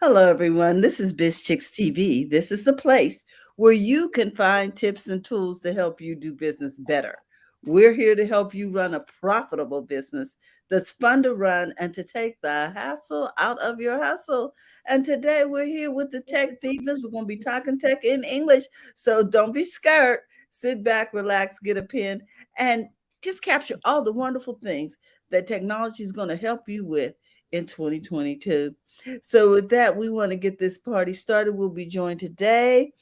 Hello, everyone. This is Biz Chicks TV. This is the place where you can find tips and tools to help you do business better. We're here to help you run a profitable business that's fun to run and to take the hassle out of your hustle. And today we're here with the Tech Divas. We're going to be talking tech in English. So don't be scared. Sit back, relax, get a pen, and just capture all the wonderful things that technology is going to help you with in 2022. So, with that, we want to get this party started. We'll be joined today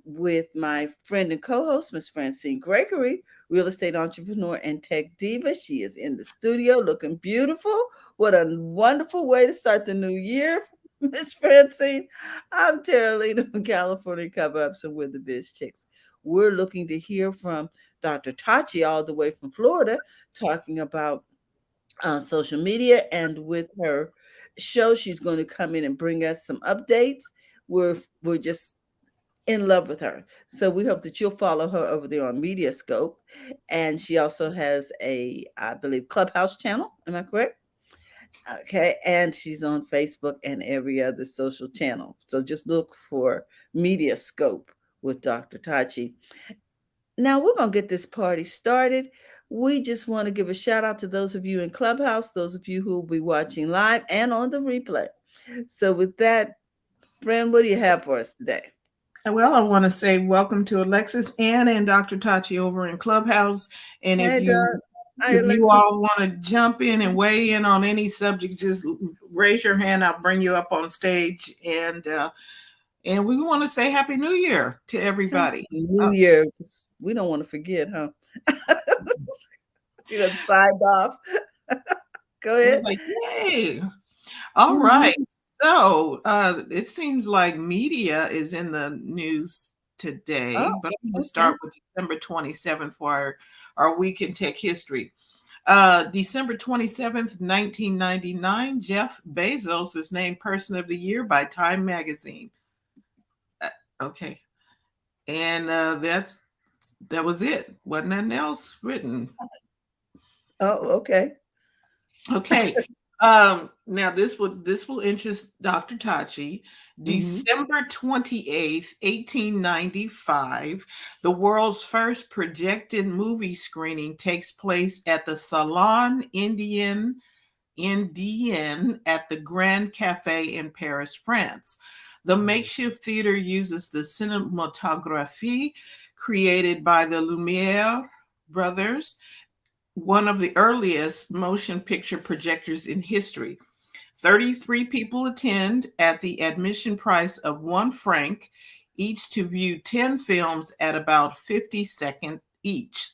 with my friend and co host, Miss Francine Gregory, real estate entrepreneur and tech diva. She is in the studio looking beautiful. What a wonderful way to start the new year, Miss Francine. I'm Tara Lena from California Cover Ups, and we're the Biz Chicks. We're looking to hear from Dr. Tachi, all the way from Florida, talking about social media, and with her show she's going to come in and bring us some updates. We're just in love with her, so we hope that you'll follow her over there on Mediascope. And she also has a, I believe, Clubhouse channel. Am I correct? Okay, and she's on Facebook and every other social channel, so just look for Mediascope with Dr. Tachi. Now we're going to get this party started. We just want to give a shout out to those of you in Clubhouse, those of you who will be watching live and on the replay. So, with that, friend, what do you have for us today? Well, I want to say welcome to Alexis, Anna, and Dr. Tachi over in Clubhouse. And Hey, Doc. Hi, if you Alexis. all want to jump in and weigh in on any subject, just raise your hand. I'll bring you up on stage. And we want to say Happy New Year to everybody. New Year. We don't want to forget, huh? You done signed off. Go ahead. Like, yay. All right. So it seems like media is in the news today, but I'm going to start with December 27th for our week in tech history. December 27th, 1999, Jeff Bezos is named Person of the Year by Time Magazine. Okay. And that was it. Wasn't nothing else written. Oh, okay. Okay. Now this will interest Dr. Tachi. December 28th, 1895, the world's first projected movie screening takes place at the Salon Indien at the Grand Cafe in Paris, France. The makeshift theater uses the cinematography created by the Lumiere brothers, one of the earliest motion picture projectors in history. 33 people attend at the admission price of 1 franc each to view 10 films at about 50 seconds each.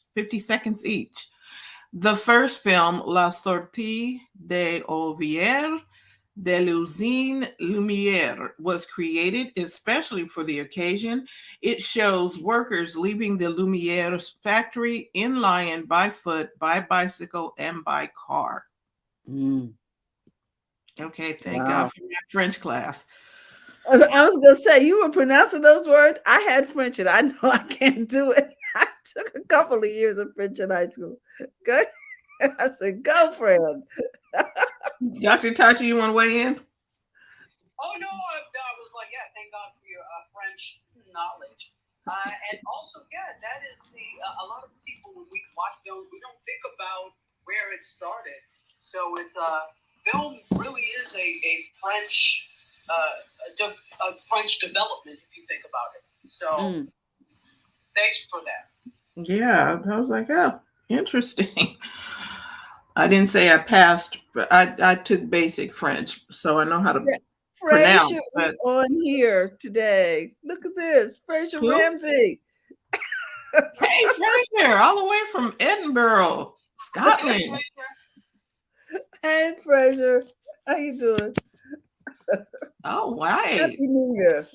The first film, La Sortie des Ouvriers de l'Usine Lumière, was created especially for the occasion. It shows workers leaving the Lumière factory in Lyon by foot, by bicycle, and by car. Okay, thank God for my French class. I was going to say, you were pronouncing those words. I had French and I know I can't do it. I took a couple of years of French in high school. Good. I said, go, friend. Dr. Tachi, you want to weigh in? Oh, no, I was like, yeah, thank God for your French knowledge. And also, yeah, that is a lot of people, when we watch films, we don't think about where it started. So it's film really is a French French development, if you think about it. So thanks for that. Yeah, I was like, oh, interesting. I didn't say I passed, but I took basic French, so I know how to pronounce. Fraser is on here today. Look at this, Fraser Ramsey. Hey, Fraser, all the way from Edinburgh, Scotland. Hey, Fraser, how you doing? Oh, wow. Happy New Year.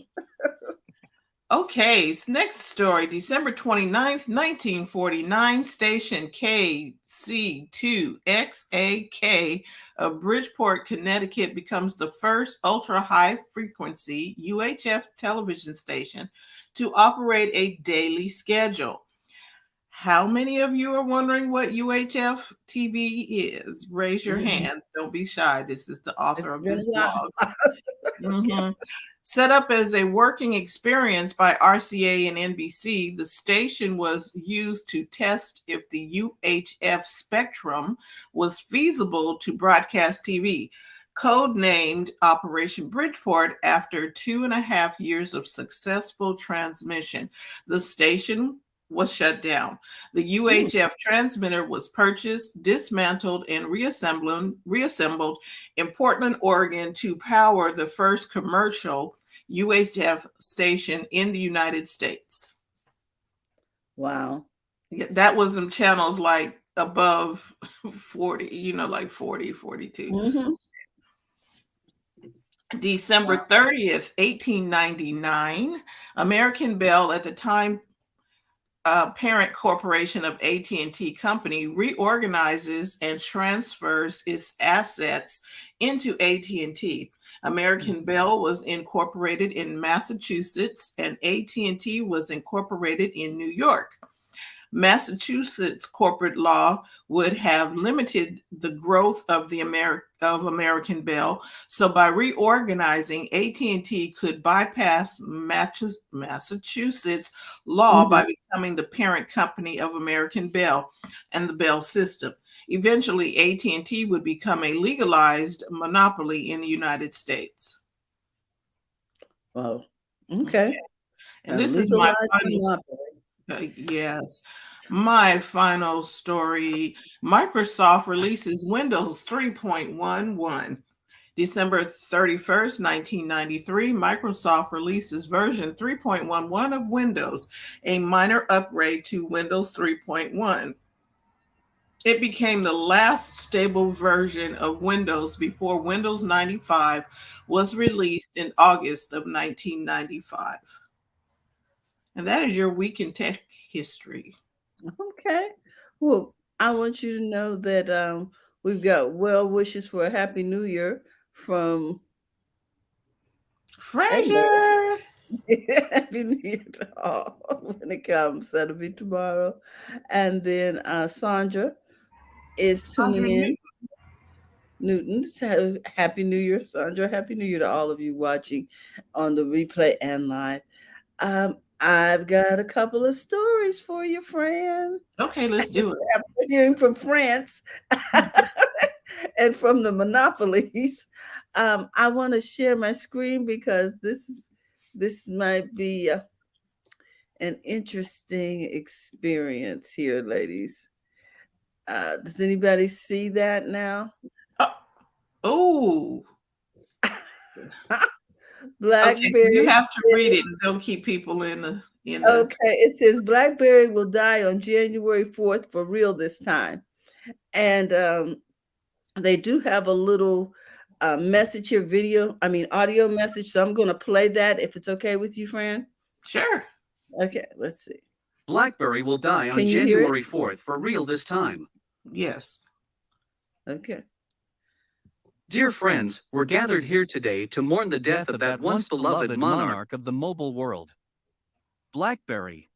Okay, next story, December 29th, 1949, station KC2XAK of Bridgeport, Connecticut becomes the first ultra-high frequency UHF television station to operate a daily schedule. How many of you are wondering what UHF TV is? Raise your Mhm. hands. Don't be shy. This is the author It's of been this a blog. while. Mhm. Set up as a working experience by RCA and NBC, the station was used to test if the UHF spectrum was feasible to broadcast TV. Codenamed Operation Bridgeport after 2.5 years of successful transmission. The station was shut down. The UHF transmitter was purchased, dismantled, and reassembled in Portland, Oregon to power the first commercial UHF station in the United States. Wow. That was some channels like above 40, like 40, 42. Mm-hmm. December 30th, 1899, American Bell, at the time parent corporation of AT&T Company, reorganizes and transfers its assets into AT&T. American Bell was incorporated in Massachusetts and AT&T was incorporated in New York. Massachusetts corporate law would have limited the growth of American Bell, so by reorganizing, AT&T could bypass Massachusetts law by becoming the parent company of American Bell and the Bell system. Eventually, AT&T would become a legalized monopoly in the United States. Wow. Okay. And this is my final. Monopoly. Yes. My final story. Microsoft releases Windows 3.11. December 31st, 1993, Microsoft releases version 3.11 of Windows, a minor upgrade to Windows 3.1. It became the last stable version of Windows before Windows 95 was released in August of 1995. And that is your week in tech history. Okay. Well, I want you to know that we've got well wishes for a happy new year from Fraser. Happy New Year to all when it comes. That'll be tomorrow. And then Sandra is tuning in. Newton, so Happy New Year, Sandra. Happy New Year to all of you watching on the replay and live. I've got a couple of stories for you, friend. Okay, let's do it. After hearing from France and from the monopolies, I want to share my screen because this might be an interesting experience here, ladies. Does anybody see that now? Oh. Blackberry. Okay, you have to read it and don't keep people in the. Okay, it says Blackberry will die on January 4th for real this time. And they do have a little message here, audio message. So I'm going to play that if it's okay with you, Fran. Sure. Okay, let's see. Blackberry will die on January 4th for real this time. Yes. Okay. Dear friends, we're gathered here today to mourn the death of that once beloved monarch of the mobile world, Blackberry.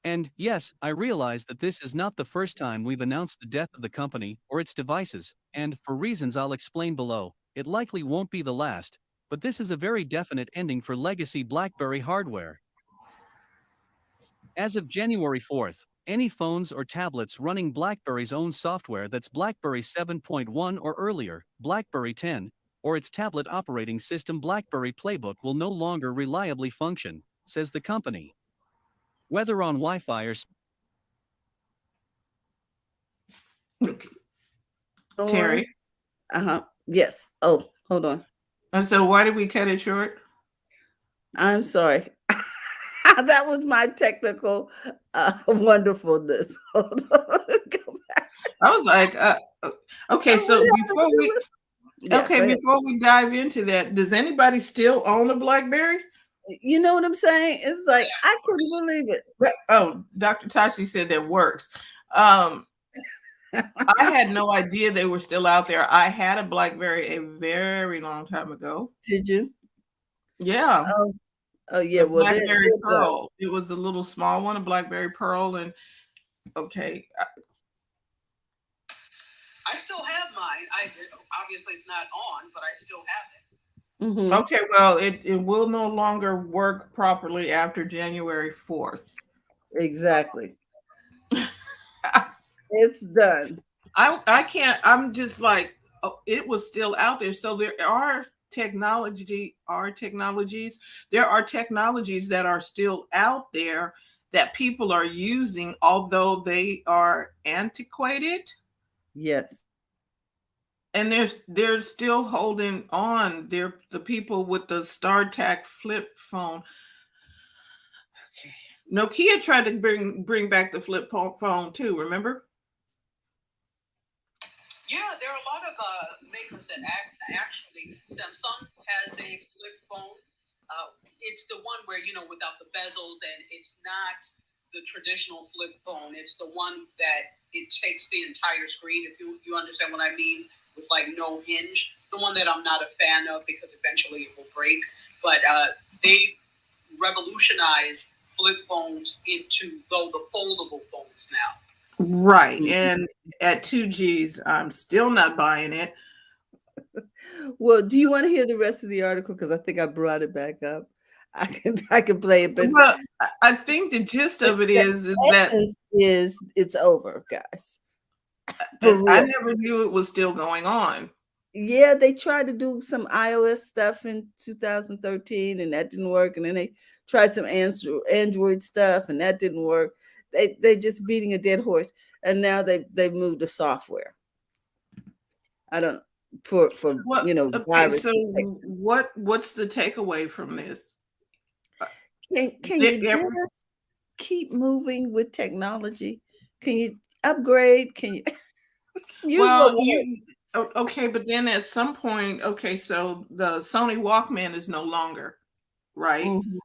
And yes, I realize that this is not the first time we've announced the death of the company or its devices, and for reasons I'll explain below, it likely won't be the last, but this is a very definite ending for legacy Blackberry hardware. As of January 4th, any phones or tablets running BlackBerry's own software that's BlackBerry 7.1 or earlier, BlackBerry 10, or its tablet operating system BlackBerry Playbook will no longer reliably function, says the company. Whether on Wi-Fi or... Okay. Terry? Yes. Oh, hold on. And so why did we cut it short? I'm sorry. That was my technical wonderfulness. Hold on. I was like, okay, so before we dive into that, does anybody still own a BlackBerry? You know what I'm saying? It's like, I couldn't believe it. Oh, Dr. Tashi said that works. I had no idea they were still out there. I had a BlackBerry a very long time ago. Did you? Yeah. Oh yeah. Well, BlackBerry Pearl. It was a little small one, a BlackBerry Pearl, and Okay. I still have mine. Obviously it's not on, but I still have it. Mm-hmm. Okay, well, it will no longer work properly after January 4th. Exactly. It's done. I can't, I'm just like, oh, it was still out there. So there are technologies that are still out there that people are using, although they are antiquated. Yes. And they're still holding on. They're the people with the StarTAC flip phone. Okay. Nokia tried to bring back the flip phone too, remember? Yeah, there are a lot of makers that actually, Samsung has a flip phone. It's the one where, without the bezels, and it's not the traditional flip phone. It's the one that it takes the entire screen, if you understand what I mean, with like no hinge. The one that I'm not a fan of because eventually it will break. But they revolutionized flip phones into the foldable phones now. Right. And at 2Gs, I'm still not buying it. Well, do you want to hear the rest of the article? Because I think I brought it back up. I can play it, but well, I think the gist of it is that it's over, guys. I never knew it was still going on. Yeah, they tried to do some iOS stuff in 2013 and that didn't work. And then they tried some Android stuff and that didn't work. They just beating a dead horse. And now they moved to software. I don't for Okay, virus. so what's the takeaway from this? Can you just keep moving with technology? Can you upgrade? Can you use okay, but then at some point, okay, so the Sony Walkman is no longer, right? Mm-hmm.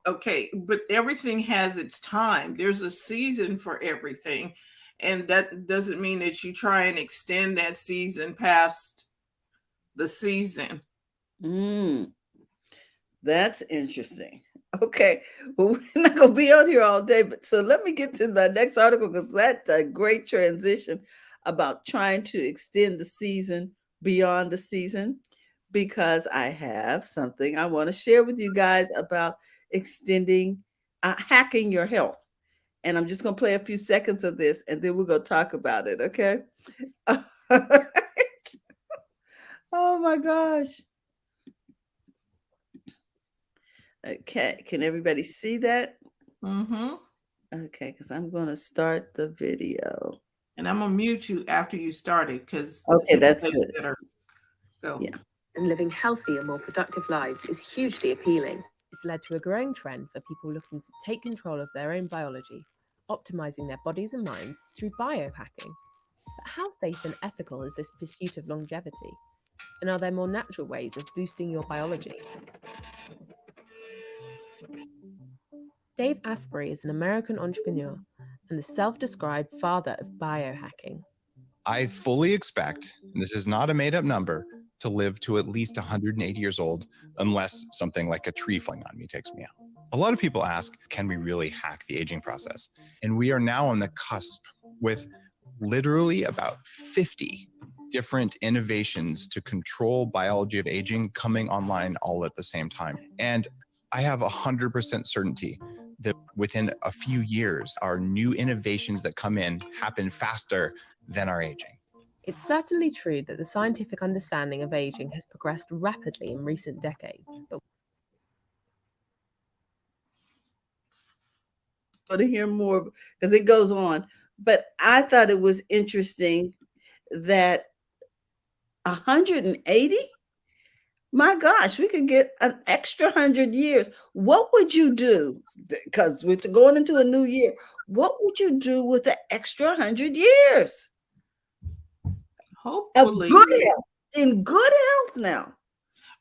Okay, but everything has its time. There's a season for everything. And that doesn't mean that you try and extend that season past the season. That's interesting. Okay, well, we're not going to be on here all day, but so let me get to the next article because that's a great transition about trying to extend the season beyond the season, because I have something I want to share with you guys about extending, hacking your health. And I'm just going to play a few seconds of this and then we're going to talk about it, okay? Oh my gosh. Okay, can everybody see that? Mm-hmm. Okay, because I'm going to start the video. And I'm going to mute you after you started because okay, that's good. Better go. Yeah. And living healthier, more productive lives is hugely appealing. It's led to a growing trend for people looking to take control of their own biology, optimizing their bodies and minds through biohacking. But how safe and ethical is this pursuit of longevity? And are there more natural ways of boosting your biology? Dave Asprey is an American entrepreneur and the self-described father of biohacking. I fully expect, and this is not a made-up number, to live to at least 180 years old, unless something like a tree falling on me takes me out. A lot of people ask, can we really hack the aging process? And we are now on the cusp with literally about 50 different innovations to control biology of aging coming online all at the same time. And I have 100% certainty that within a few years, our new innovations that come in happen faster than our aging. It's certainly true that the scientific understanding of aging has progressed rapidly in recent decades. But to hear more because it goes on. But I thought it was interesting that 180? My gosh, we could get an extra 100 years. What would you do? Because we're going into a new year. What would you do with the extra 100 years? Hopefully. In good health now.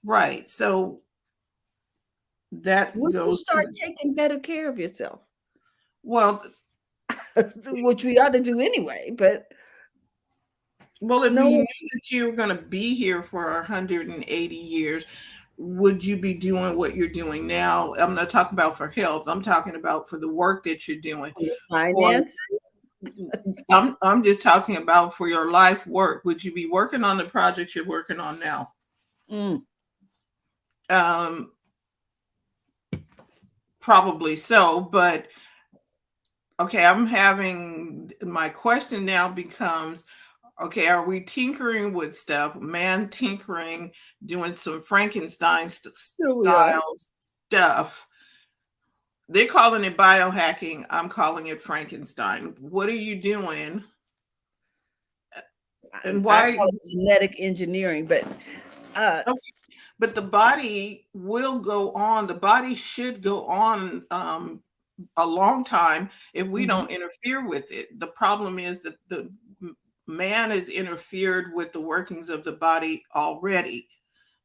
Right. So that would you start taking better care of yourself? Well, which we ought to do anyway, but well, if you knew that you were going to be here for 180 years, would you be doing what you're doing now? I'm not talking about for health. I'm talking about for the work that you're doing. Finances? I'm just talking about for your life work. Would you be working on the project you're working on now? Probably so, but okay, my question now becomes, okay, are we tinkering with stuff, man tinkering, doing some Frankenstein style stuff? They're calling it biohacking. I'm calling it Frankenstein. What are you doing? And why? I call it genetic engineering, but Okay. But the body will go on. The body should go on a long time if we don't interfere with it. The problem is that the man has interfered with the workings of the body already.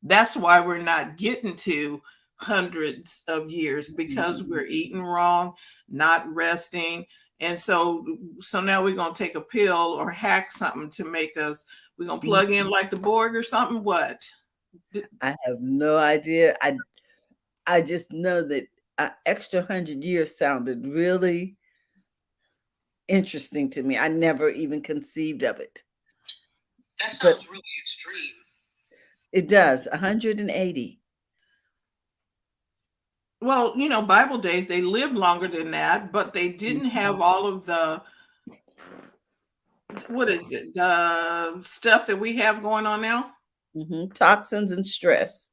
That's why we're not getting to hundreds of years, because we're eating wrong, not resting. And so now we're going to take a pill or hack something to make us, we're going to plug in like the Borg or something. What? I have no idea. I just know that an extra 100 years sounded really interesting to me. I never even conceived of it. That sounds really extreme. It does. 180. Well, Bible days, they lived longer than that, but they didn't have all of the, what is it, the stuff that we have going on now? Toxins and stress.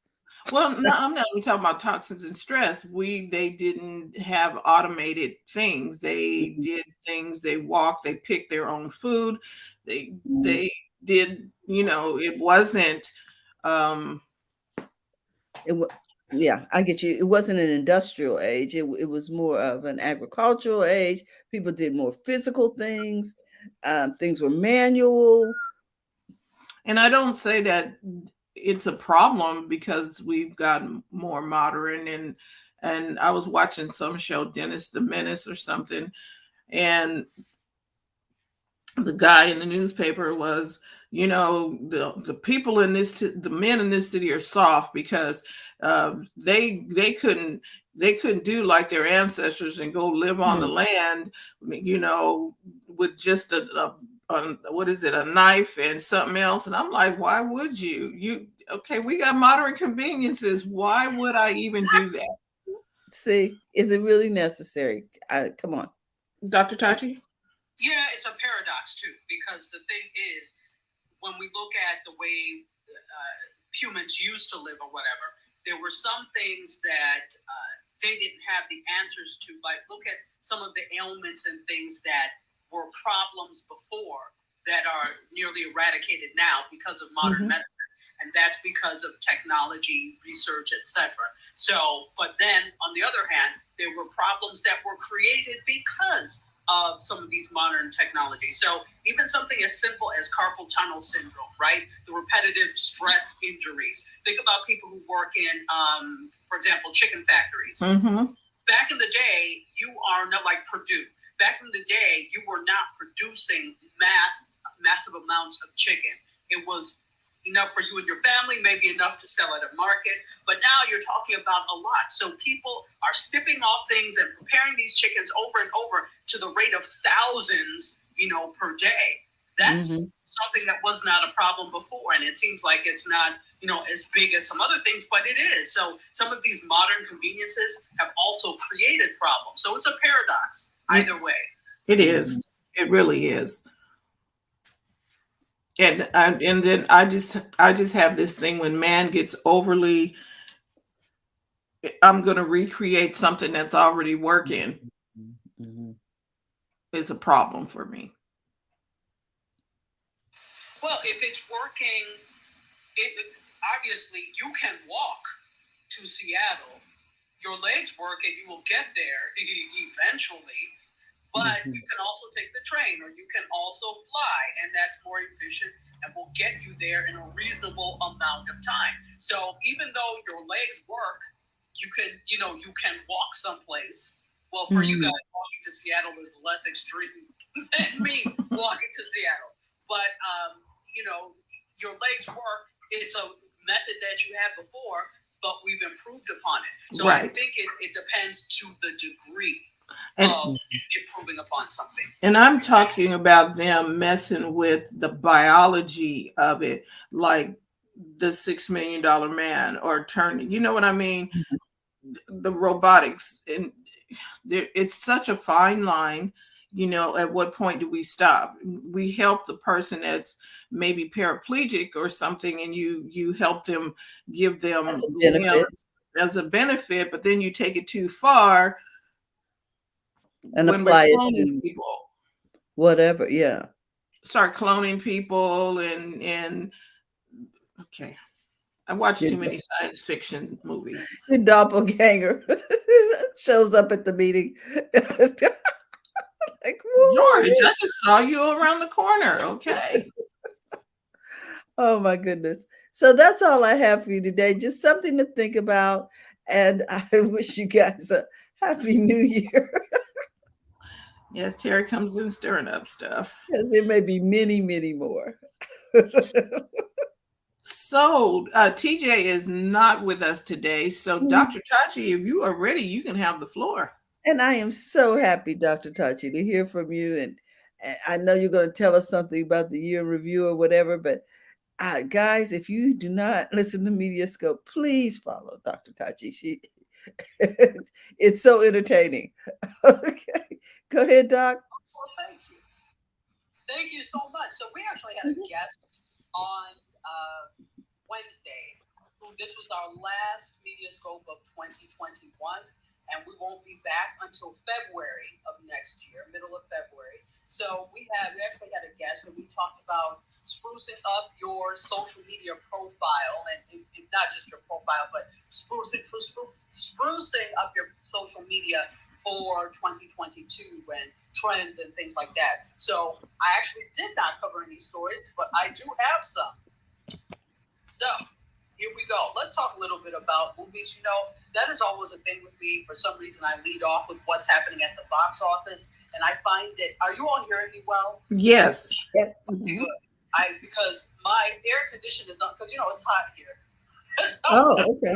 Well, no, I'm not even talking about toxins and stress. They didn't have automated things. They did things. They walked. They picked their own food. They did. It wasn't. Yeah, I get you. It wasn't an industrial age. It was more of an agricultural age. People did more physical things. Things were manual. And I don't say that it's a problem because we've gotten more modern. And I was watching some show, Dennis the Menace or something, and the guy in the newspaper was, the people in the men in this city are soft because they couldn't do like their ancestors and go live on the land, with just a knife and something else. And I'm like, why would you? Okay, we got modern conveniences. Why would I even do that? See, is it really necessary? Come on. Dr. Tachi? Yeah, it's a paradox too, because the thing is, when we look at the way humans used to live or whatever, there were some things that they didn't have the answers to. Like, look at some of the ailments and things that were problems before that are nearly eradicated now because of modern medicine. And that's because of technology, research, etc. So, but then on the other hand, there were problems that were created because of some of these modern technologies. So even something as simple as carpal tunnel syndrome, right? The repetitive stress injuries. Think about people who work in, for example, chicken factories. Back in the day, you are not like Purdue. Back in the day, you were not producing massive amounts of chicken. It was enough for you and your family, maybe enough to sell at a market. But now you're talking about a lot. So people are snipping off things and preparing these chickens over and over to the rate of thousands, per day. That's something that was not a problem before. And it seems like it's not, as big as some other things, but it is. So some of these modern conveniences have also created problems. So it's a paradox either way. It is. It really is. And then I just have this thing when man gets overly, I'm going to recreate something that's already working. It's a problem for me. Well, if it's working, obviously you can walk to Seattle. Your legs work and you will get there eventually. But you can also take the train, or you can also fly, and that's more efficient and will get you there in a reasonable amount of time. So even though your legs work, you can walk someplace. Well, for you guys, walking to Seattle is less extreme than me walking to Seattle. But your legs work. It's a method that you had before, but we've improved upon it. So I think it depends to the degree. And improving upon something. And I'm talking about them messing with the biology of it, like the $6 million man, or turning, you know what I mean? The robotics. And it's such a fine line. You know, at what point do we stop? We help the person that's maybe paraplegic or something, and you help them, give them As a benefit. as a benefit, but then you take it too far And when apply we're it cloning to people. whatever. Yeah. Start cloning people and okay. I watch too many science fiction movies. Your doppelganger shows up at the meeting. Like, George, I just saw you around the corner. Okay. Oh my goodness. So that's all I have for you today. Just something to think about. And I wish you guys a happy new year. Yes, Terry comes in stirring up stuff. Because there may be many, many more. So TJ is not with us today. So Dr. Tachi, if you are ready, you can have the floor. And I am so happy, Dr. Tachi, to hear from you. And I know you're going to tell us something about the year in review or whatever, but guys, if you do not listen to Mediascope, please follow Dr. Tachi. It's so entertaining. Okay, go ahead, Doc. Well, thank you so much. So we actually had a guest on Wednesday. This was our last Mediascope of 2021, and we won't be back until February of next year, middle of February. So we actually had a guest, and we talked about sprucing up your social media profile, and not just your profile, but sprucing up your social media for 2022 and trends and things like that. So I actually did not cover any stories, but I do have some. So here we go. Let's talk a little bit about movies. You know, that is always a thing with me. For some reason, I lead off with what's happening at the box office, and I find it. Are you all hearing me well? Yes. Yes. Good. Because my air conditioner is on, because you know it's hot here. Okay.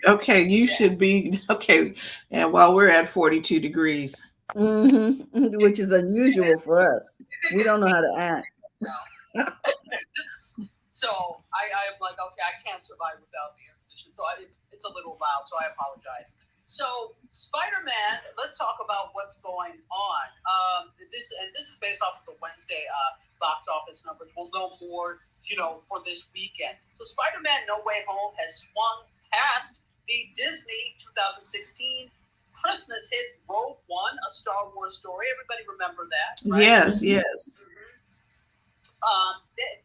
Okay, you should be okay. And while we're at 42 degrees, which is unusual for us, we don't know how to act. So I'm like, okay, I can't survive without the air conditioner. So it's a little loud, so I apologize. So Spider-Man, let's talk about what's going on. This is based off of the Wednesday box office numbers. We'll know more, for this weekend. So Spider-Man No Way Home has swung past the Disney 2016 Christmas hit Rogue One, a Star Wars story. Everybody remember that, right? Yes, yes.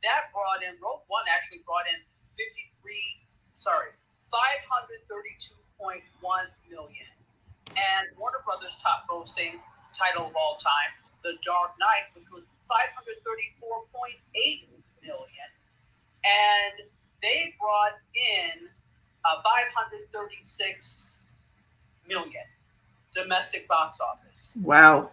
That brought in, Rogue One actually brought in 532.1 million. And Warner Brothers' top grossing title of all time, The Dark Knight, which was 534.8 million. And they brought in 536 million domestic box office. Wow.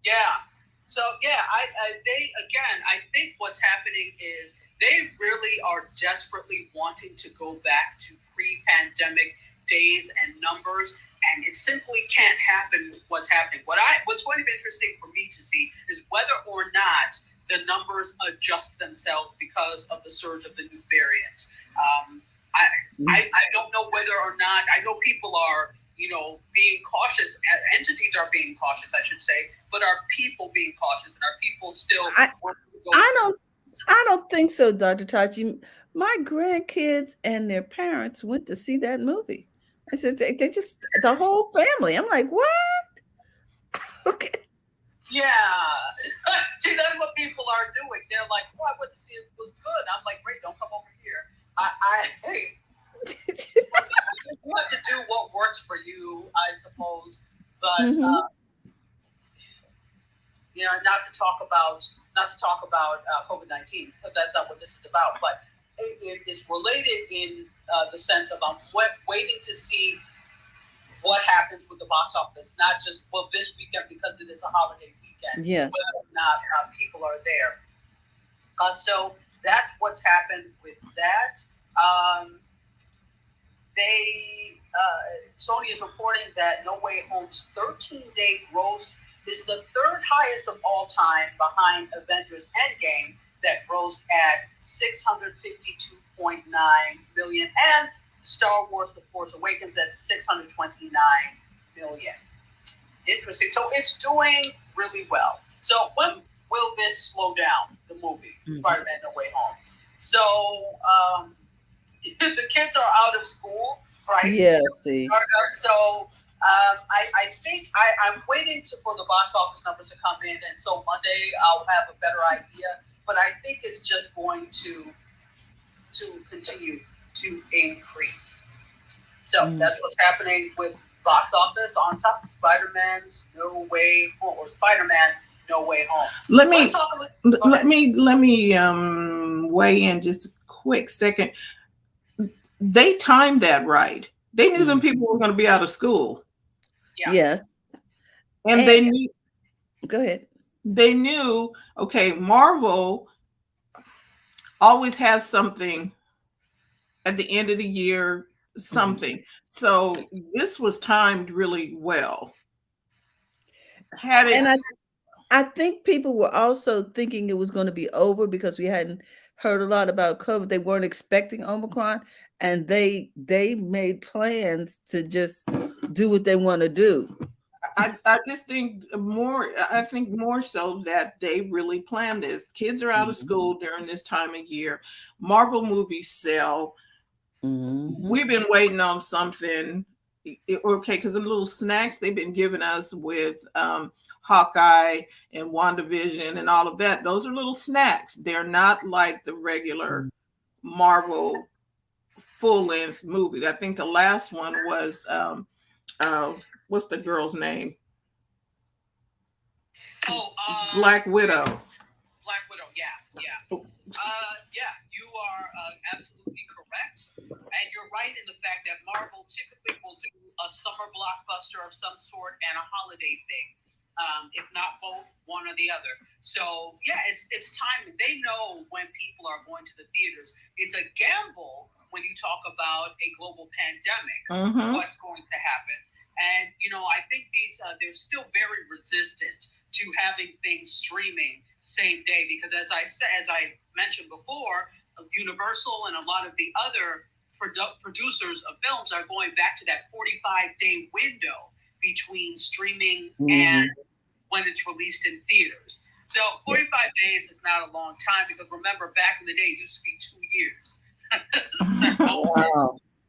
Yeah. So I think what's happening is they really are desperately wanting to go back to pre-pandemic days and numbers, and it simply can't happen with what's happening. What's going to be interesting for me to see is whether or not the numbers adjust themselves because of the surge of the new variant. I don't know whether or not, I know people are being cautious. Entities are being cautious, I should say, but are people being cautious, and are people still? I don't think so, Dr. Tachi. My grandkids and their parents went to see that movie. I said they just the whole family. I'm like, what? Okay. Yeah. See, that's what people are doing. They're like, "Oh, I went to see it. It was good." I'm like, "Great, don't come over here." You have to do what works for you, I suppose. But not to talk about COVID-19, because that's not what this is about. But it's related in the sense of I'm waiting to see what happens with the box office. Not just this weekend, because it is a holiday weekend. Yes. Whether or not people are there. So that's what's happened with that. Sony is reporting that No Way Home's 13-day gross is the third highest of all time, behind Avengers Endgame that grossed at $652.9 million, and Star Wars: The Force Awakens at $629 million. Interesting. So it's doing really well. So when will this slow down? The movie Spider-Man: No Way Home. So the kids are out of school, right? Yeah, see. So I think I'm waiting for the box office numbers to come in, and so Monday I'll have a better idea. But I think it's just going to continue to increase. So that's what's happening with box office. On top of Spider-Man's No Way Home, or Spider-Man No Way Home. Let me weigh in just a quick second. They timed that right. They knew them people were going to be out of school. Yeah. Yes. And they knew. Go ahead. They knew, okay, Marvel always has something at the end of the year, something. So this was timed really well. I think people were also thinking it was going to be over because we hadn't heard a lot about COVID. They weren't expecting Omicron, and they made plans to just do what they want to do. I just think I think more so that they really planned this. Kids are out of school during this time of year. Marvel movies sell. We've been waiting on something. Okay, because the little snacks they've been giving us with Hawkeye and WandaVision and all of that, those are little snacks. They're not like the regular Marvel full-length movie. I think the last one was what's the girl's name? Black Widow. Black Widow, yeah. Yeah, you are absolutely correct. And you're right in the fact that Marvel typically will do a summer blockbuster of some sort and a holiday thing. If not both, one or the other. So yeah, it's time. They know when people are going to the theaters. It's a gamble when you talk about a global pandemic, what's going to happen. And I think they're still very resistant to having things streaming same day, because as I mentioned before, Universal and a lot of the other producers of films are going back to that 45-day window between streaming and when it's released in theaters. So 45 days is not a long time, because remember, back in the day, it used to be 2 years.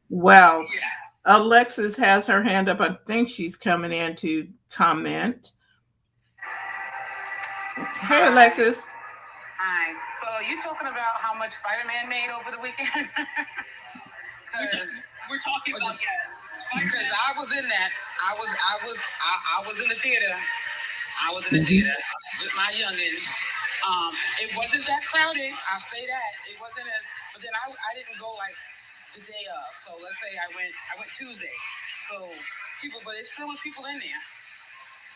Wow. Yeah. Alexis has her hand up. I think she's coming in to comment. Hey, Alexis. Hi. So you talking about how much Spider-Man made over the weekend? We're talking about because I was in that. I was in the theater. I was in the theater with my youngins. It wasn't that crowded. I'll say that. It wasn't as. But then I didn't go like the day of. So let's say I went Tuesday. So but it still was people in there.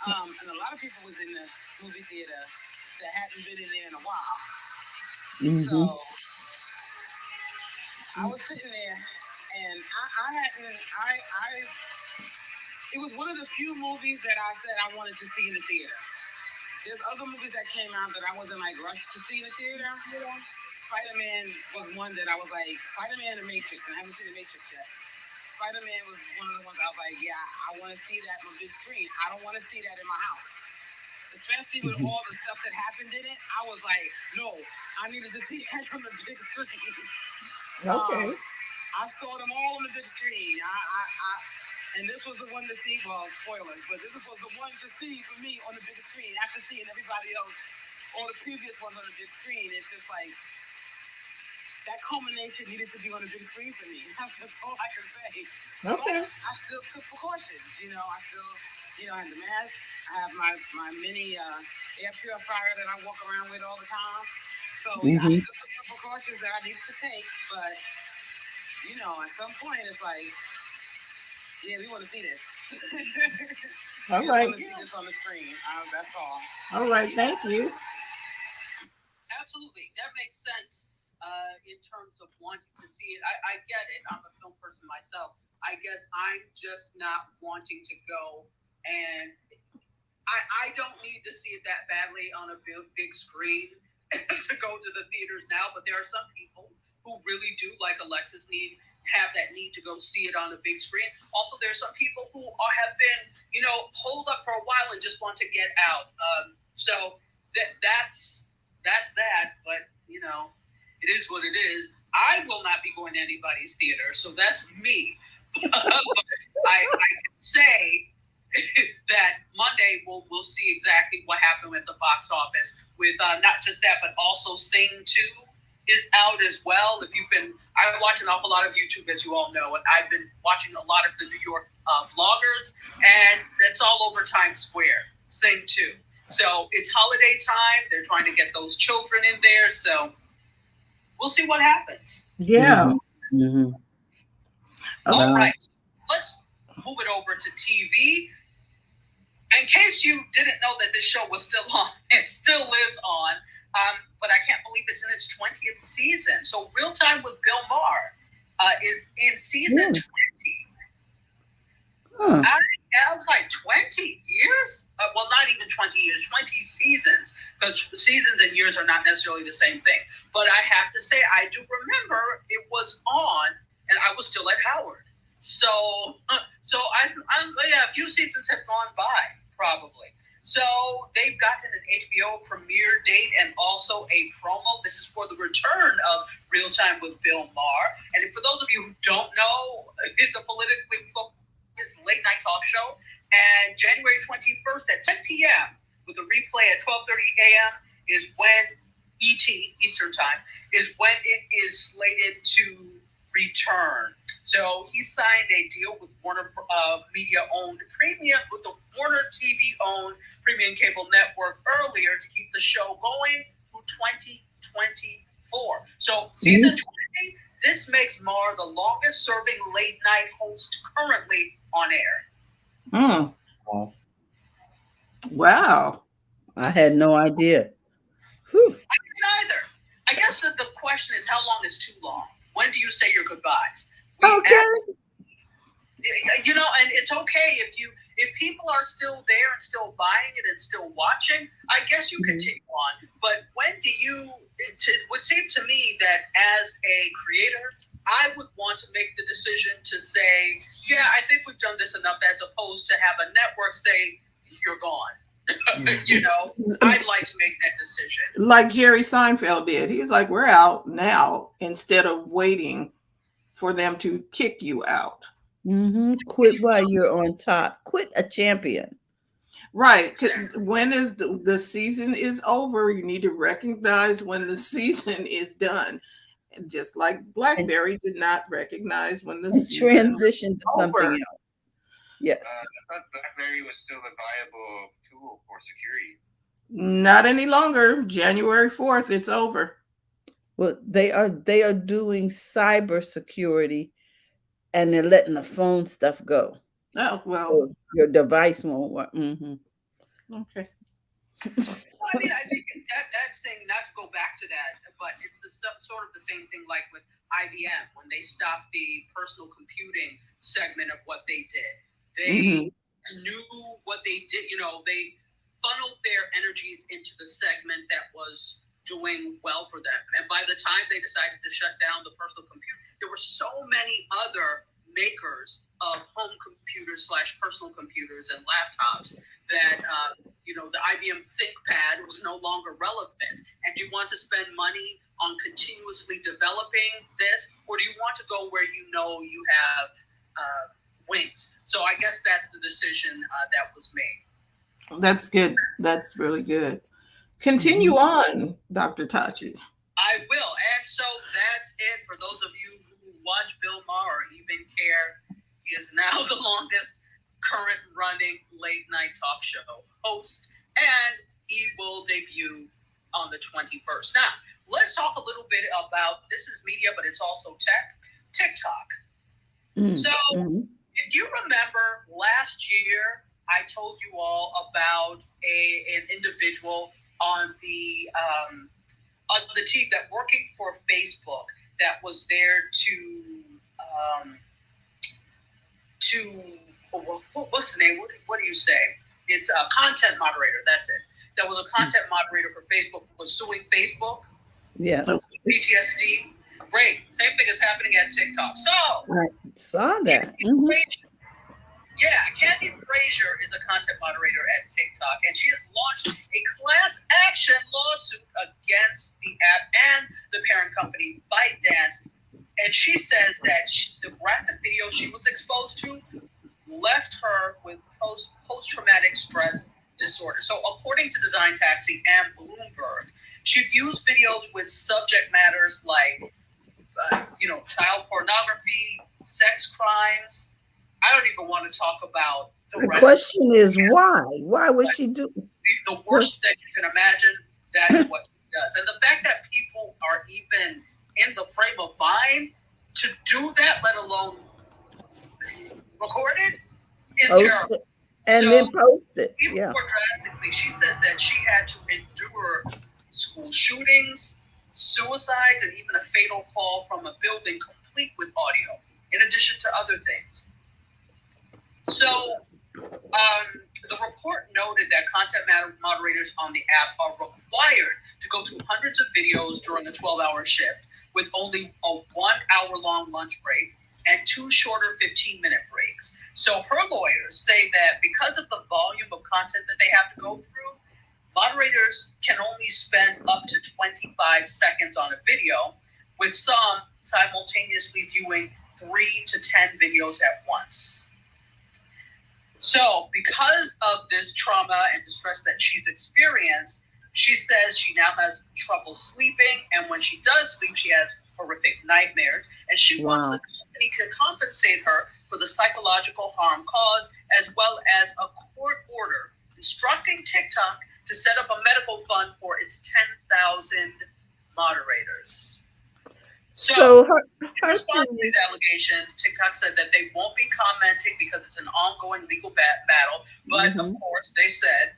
And a lot of people was in the movie theater that hadn't been in there in a while. So I was sitting there, and it was one of the few movies that I said I wanted to see in the theater. There's other movies that came out that I wasn't like rushed to see in the theater. Spider-Man was one that I was like, Spider-Man and Matrix, and I haven't seen the Matrix yet. Spider-Man was one of the ones I was like, yeah, I want to see that on the big screen. I don't want to see that in my house. Especially with all the stuff that happened in it, I was like, no, I needed to see that on the big screen. Okay. I saw them all on the big screen. And this was the one to see, well, spoilers, but this was the one to see for me on the big screen after seeing everybody else, all the previous ones on the big screen. It's just like, that culmination needed to be on the big screen for me. That's just all I can say. Okay. But I still took precautions. I still, I had the mask. I have my mini air purifier that I walk around with all the time. So I still took the precautions that I needed to take. But, at some point it's like, yeah, we want to see this. All right. We want to see this on the screen. That's all. All right. Thank you. Absolutely. That makes sense. In terms of wanting to see it, I get it. I'm a film person myself. I guess I'm just not wanting to go, and I don't need to see it that badly on a big screen to go to the theaters now. But there are some people who really do, like Alexis, have that need to go see it on a big screen. Also, there are some people who have been, holed up for a while and just want to get out. So that's that. But it is what it is. I will not be going to anybody's theater, so that's me. I can say that Monday we'll see exactly what happened at the box office with not just that, but also Sing 2 is out as well. I watch an awful lot of YouTube, as you all know, and I've been watching a lot of the New York vloggers, and it's all over Times Square, Sing 2. So it's holiday time. They're trying to get those children in there. So we'll see what happens. Yeah. Mm-hmm. All right. Let's move it over to TV. In case you didn't know that this show was still on, it still is on, but I can't believe it's in its 20th season. So Real Time with Bill Maher is in season 20. Huh. I was like 20 years? Well, not even 20 years, 20 seasons, because seasons and years are not necessarily the same thing. But I have to say, I do remember it was on, and I was still at Howard. So a few seasons have gone by, probably. So they've gotten an Hbo Premiere date and also a promo. This is for the return of Real Time with Bill Maher. And for those of you who don't know, it's a politically focused late night talk show. And January 21st at 10 p.m. with a replay at 12:30 a.m. is when Eastern Time is when it is slated to return. So he signed a deal with Warner Media-owned Premium, with the Warner TV-owned Premium Cable Network earlier to keep the show going through 2024. So season 20, this makes Maher the longest-serving late-night host currently on air. Wow. I had no idea. Whew. I didn't either. I guess the question is, how long is too long? When do you say your goodbyes? Okay. And it's okay if people are still there and still buying it and still watching, I guess you continue on. But when do you, it would seem to me that as a creator, I would want to make the decision to say, yeah, I think we've done this enough, as opposed to have a network say, you're gone. I'd like to make that decision. Like Jerry Seinfeld did. He's like, we're out now, instead of waiting for them to kick you out. Quit while you're on top. Quit a champion. Right. When is the season is over, you need to recognize when the season is done. And just like Blackberry did not recognize when the season transition to something else. Yes. I thought Blackberry was still a viable tool for security. Not any longer. January 4th, it's over. Well, they are doing cybersecurity, and they're letting the phone stuff go. Oh, well. So your device won't work. Okay. Well, I mean, I think that's saying, not to go back to that, but it's sort of the same thing like with IBM when they stopped the personal computing segment of what they did. They knew what they did. They funneled their energies into the segment that was doing well for them. And by the time they decided to shut down the personal computer, there were so many other makers of home computers / personal computers and laptops that the IBM ThinkPad was no longer relevant. And do you want to spend money on continuously developing this, or do you want to go where you have wings? So I guess that's the decision that was made. That's good. That's really good. Continue on, Dr. Tachi. I will. And so that's it for those of you who watch Bill Maher or even care. He is now the longest current running late night talk show host, and he will debut on the 21st. Now, let's talk a little bit about, this is media, but it's also tech, TikTok. So if you remember last year, I told you all about an individual on the team that working for Facebook that was there to to, what's the name? What do you say? It's a content moderator. That's it. That was a content moderator for Facebook who was suing Facebook. Yes. PTSD. Great. Same thing is happening at TikTok. So I saw that. Candy Frazier is a content moderator at TikTok, and she has launched a class action lawsuit against the app and the parent company, ByteDance. And she says that the graphic video she was exposed to left her with post-traumatic stress disorder. So according to Design Taxi and Bloomberg, she views videos with subject matters like, child pornography, sex crimes. I don't even want to talk about the question is why? Why would she do the worst that you can imagine? That is what she does. And the fact that people are even in the frame of mind to do that, let alone record it, is terrible. And then post it. Even more drastically, she said that she had to endure school shootings, suicides, and even a fatal fall from a building complete with audio, in addition to other things. So the report noted that content moderators on the app are required to go through hundreds of videos during a 12-hour shift with only a 1 hour long lunch break and 2 shorter 15-minute breaks. So her lawyers say that because of the volume of content that they have to go through, moderators can only spend up to 25 seconds on a video, with some simultaneously viewing 3 to 10 videos at once. So because of this trauma and distress that she's experienced, she says she now has trouble sleeping, and when she does sleep, she has horrific nightmares, and she wants the company to compensate her for the psychological harm caused, as well as a court order instructing TikTok to set up a medical fund for its 10,000 moderators. So in response to these allegations, TikTok said that they won't be commenting because it's an ongoing legal battle. But of course, they said,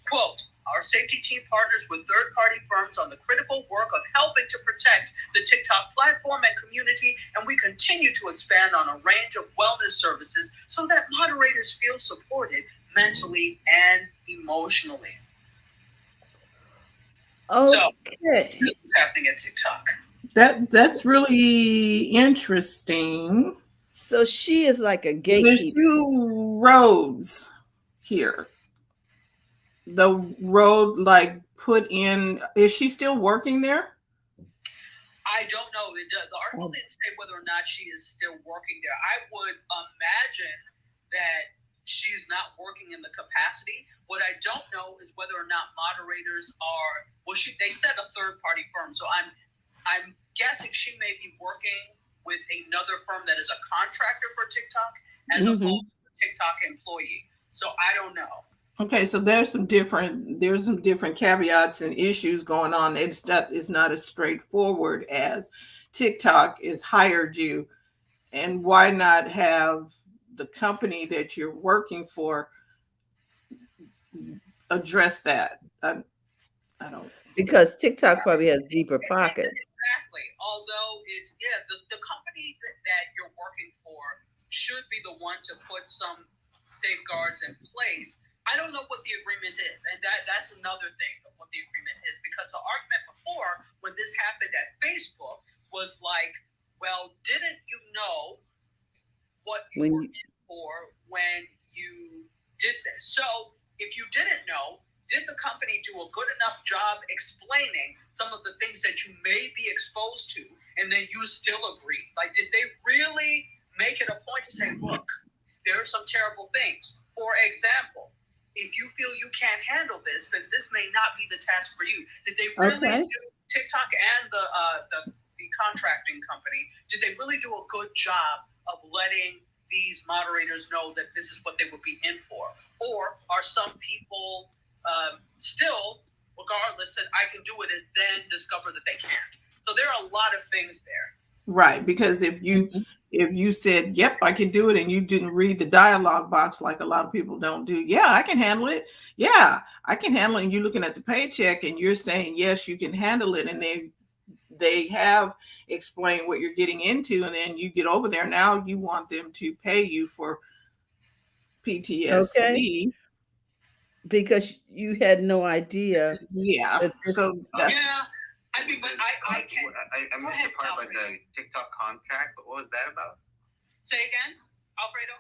quote, "Our safety team partners with third-party firms on the critical work of helping to protect the TikTok platform and community, and we continue to expand on a range of wellness services so that moderators feel supported mentally and emotionally." Okay. So this is happening at TikTok. That's really interesting. So she is like a gatekeeper. There's 2 roads here. The road put in, is she still working there? I don't know. The article didn't say whether or not she is still working there. I would imagine that she's not working in the capacity. What I don't know is whether or not moderators are, they said a third-party firm, so I'm guessing she may be working with another firm that is a contractor for TikTok as opposed to a TikTok employee. So I don't know. Okay, so there's some different caveats and issues going on. It's not as straightforward as TikTok has hired you, and why not have the company that you're working for address that? I don't. Because TikTok probably has deeper pockets. Exactly. Although it's the company that you're working for should be the one to put some safeguards in place. I don't know what the agreement is, and that's another thing of what the agreement is, because the argument before when this happened at Facebook was like, well, didn't you know what you were in for when you did this? So if you didn't know, did the company do a good enough job explaining some of the things that you may be exposed to, and then you still agree? Like, did they really make it a point to say, look, there are some terrible things? For example, if you feel you can't handle this, then this may not be the task for you. Did they really do, TikTok and the contracting company, did they really do a good job of letting these moderators know that this is what they would be in for? Or are some people still, regardless, said I can do it and then discover that they can't? So there are a lot of things there. Right, because if you said, yep, I can do it, and you didn't read the dialogue box like a lot of people don't do, yeah, I can handle it. Yeah, I can handle it. And you're looking at the paycheck and you're saying, yes, you can handle it. And they have explained what you're getting into, and then you get over there. Now you want them to pay you for PTSD. Okay. Because you had no idea. Yeah. that this- So that's, Yeah. I mean, but I can't. I Go missed ahead, the part about Alfredo. the TikTok contract, but what was that about? Say again, Alfredo.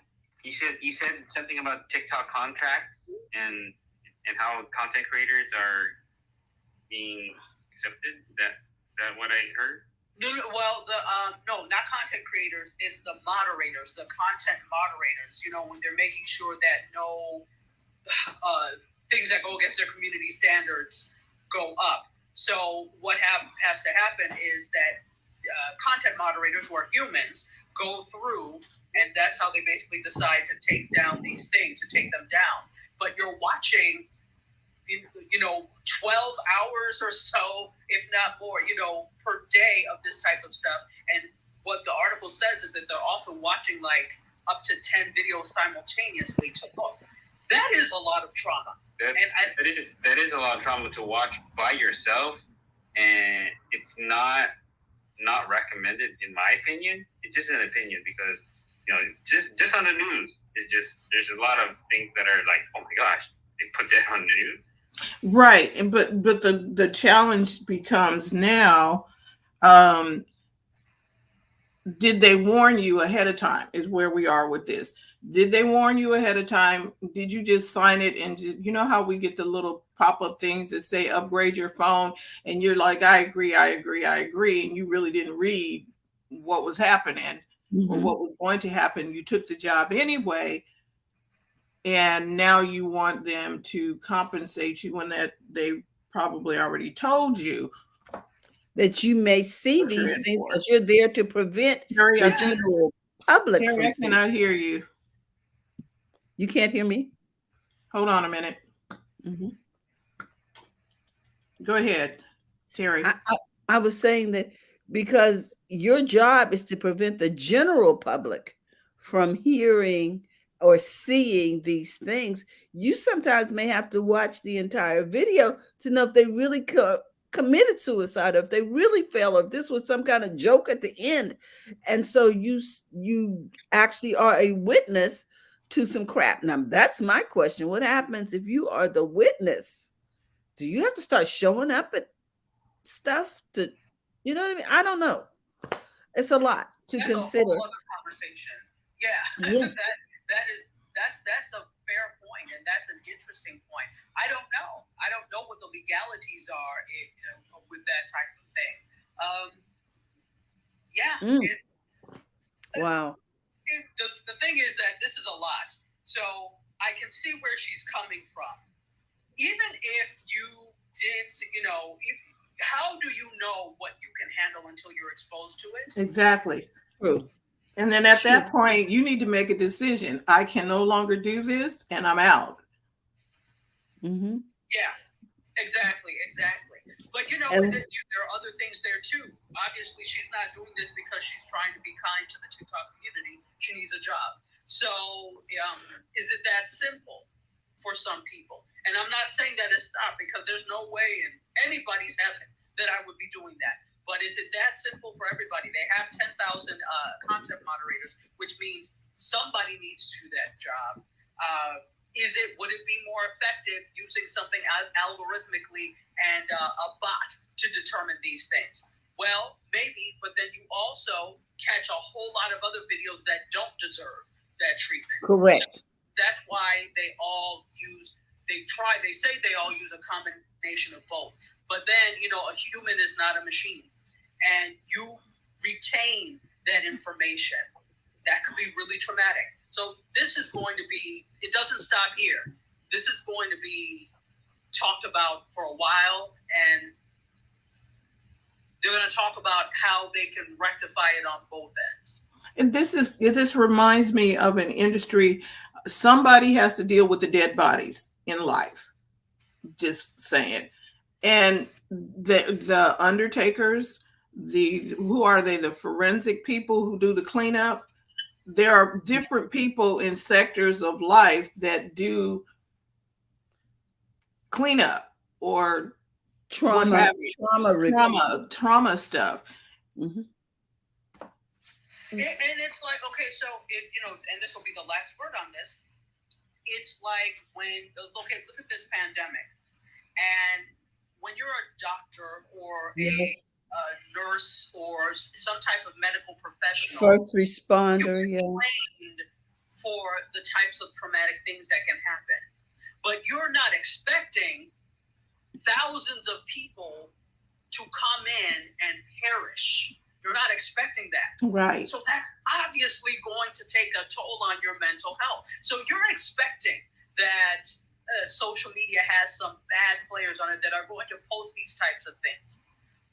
You said something about TikTok contracts and how content creators are being accepted. Is that what I heard? No, well, no, not content creators. It's the moderators, the content moderators. You know, when they're making sure that no things that go against their community standards go up. So what has to happen is that content moderators, who are humans, go through, and that's how they basically decide to take down these things, to take them down. But you're watching, 12 hours or so, if not more, per day of this type of stuff. And what the article says is that they're often watching like up to 10 videos simultaneously to look. That is a lot of trauma. That is a lot of trauma to watch by yourself, and it's not recommended in my opinion. It's just an opinion because just on the news, there's a lot of things that are like, oh my gosh, they put that on the news. right. And but the challenge becomes now, did they warn you ahead of time is where we are with this. Did they warn you ahead of time? Did you just sign it? And you know how we get the little pop-up things that say upgrade your phone, and you're like, I agree, and you really didn't read what was happening or what was going to happen. You took the job anyway, and now you want them to compensate you when that they probably already told you that you may see what you're these in things for. because you're there to prevent Terry, the general public Terry, from I seeing. cannot hear you. You can't hear me? Hold on a minute. Mhm. Go ahead, Terry. I was saying that because your job is to prevent the general public from hearing or seeing these things, you sometimes may have to watch the entire video to know if they really committed suicide, or if they really fell, or if this was some kind of joke at the end. And so you actually are a witness to some crap. Now, that's my question. What happens if you are the witness? Do you have to start showing up at stuff to, you know what I mean? I don't know. It's a lot to That's consider. a whole other conversation. Yeah, Yeah. that's a fair point, and that's an interesting point. I don't know what the legalities are with that type of thing. It's Wow. the thing is that this is a lot, so I can see where she's coming from. Even if you did, how do you know what you can handle until you're exposed to it? Exactly. True. And then at that point, you need to make a decision. I can no longer do this, and I'm out. Mm-hmm. Yeah, exactly. But there are other things there too. Obviously, she's not doing this because she's trying to be kind to the TikTok community. She needs a job. So, is it that simple for some people? And I'm not saying that it's not, because there's no way in anybody's heaven that I would be doing that. But is it that simple for everybody? They have 10,000 content moderators, which means somebody needs to do that job. Would it be more effective using something algorithmically and a bot to determine these things? Well, maybe, but then you also catch a whole lot of other videos that don't deserve that treatment. Correct. So that's why they say they all use a combination of both. But then, a human is not a machine, and you retain that information. That could be really traumatic. So this is going to be, it doesn't stop here. This is going to be talked about for a while, and they're going to talk about how they can rectify it on both ends. And this reminds me of an industry. Somebody has to deal with the dead bodies in life. Just saying. And the undertakers, who are they? The forensic people who do the cleanup. There are different people in sectors of life that do cleanup or trauma trauma stuff. Mm-hmm. And it's like, okay, so and this will be the last word on this. It's like when look at this pandemic, and when you're a doctor or Yes. a nurse or some type of medical professional, First responder, you're trained for the types of traumatic things that can happen, but you're not expecting thousands of people to come in and perish. You're not expecting that. Right. So that's obviously going to take a toll on your mental health. So you're expecting that social media has some bad players on it that are going to post these types of things.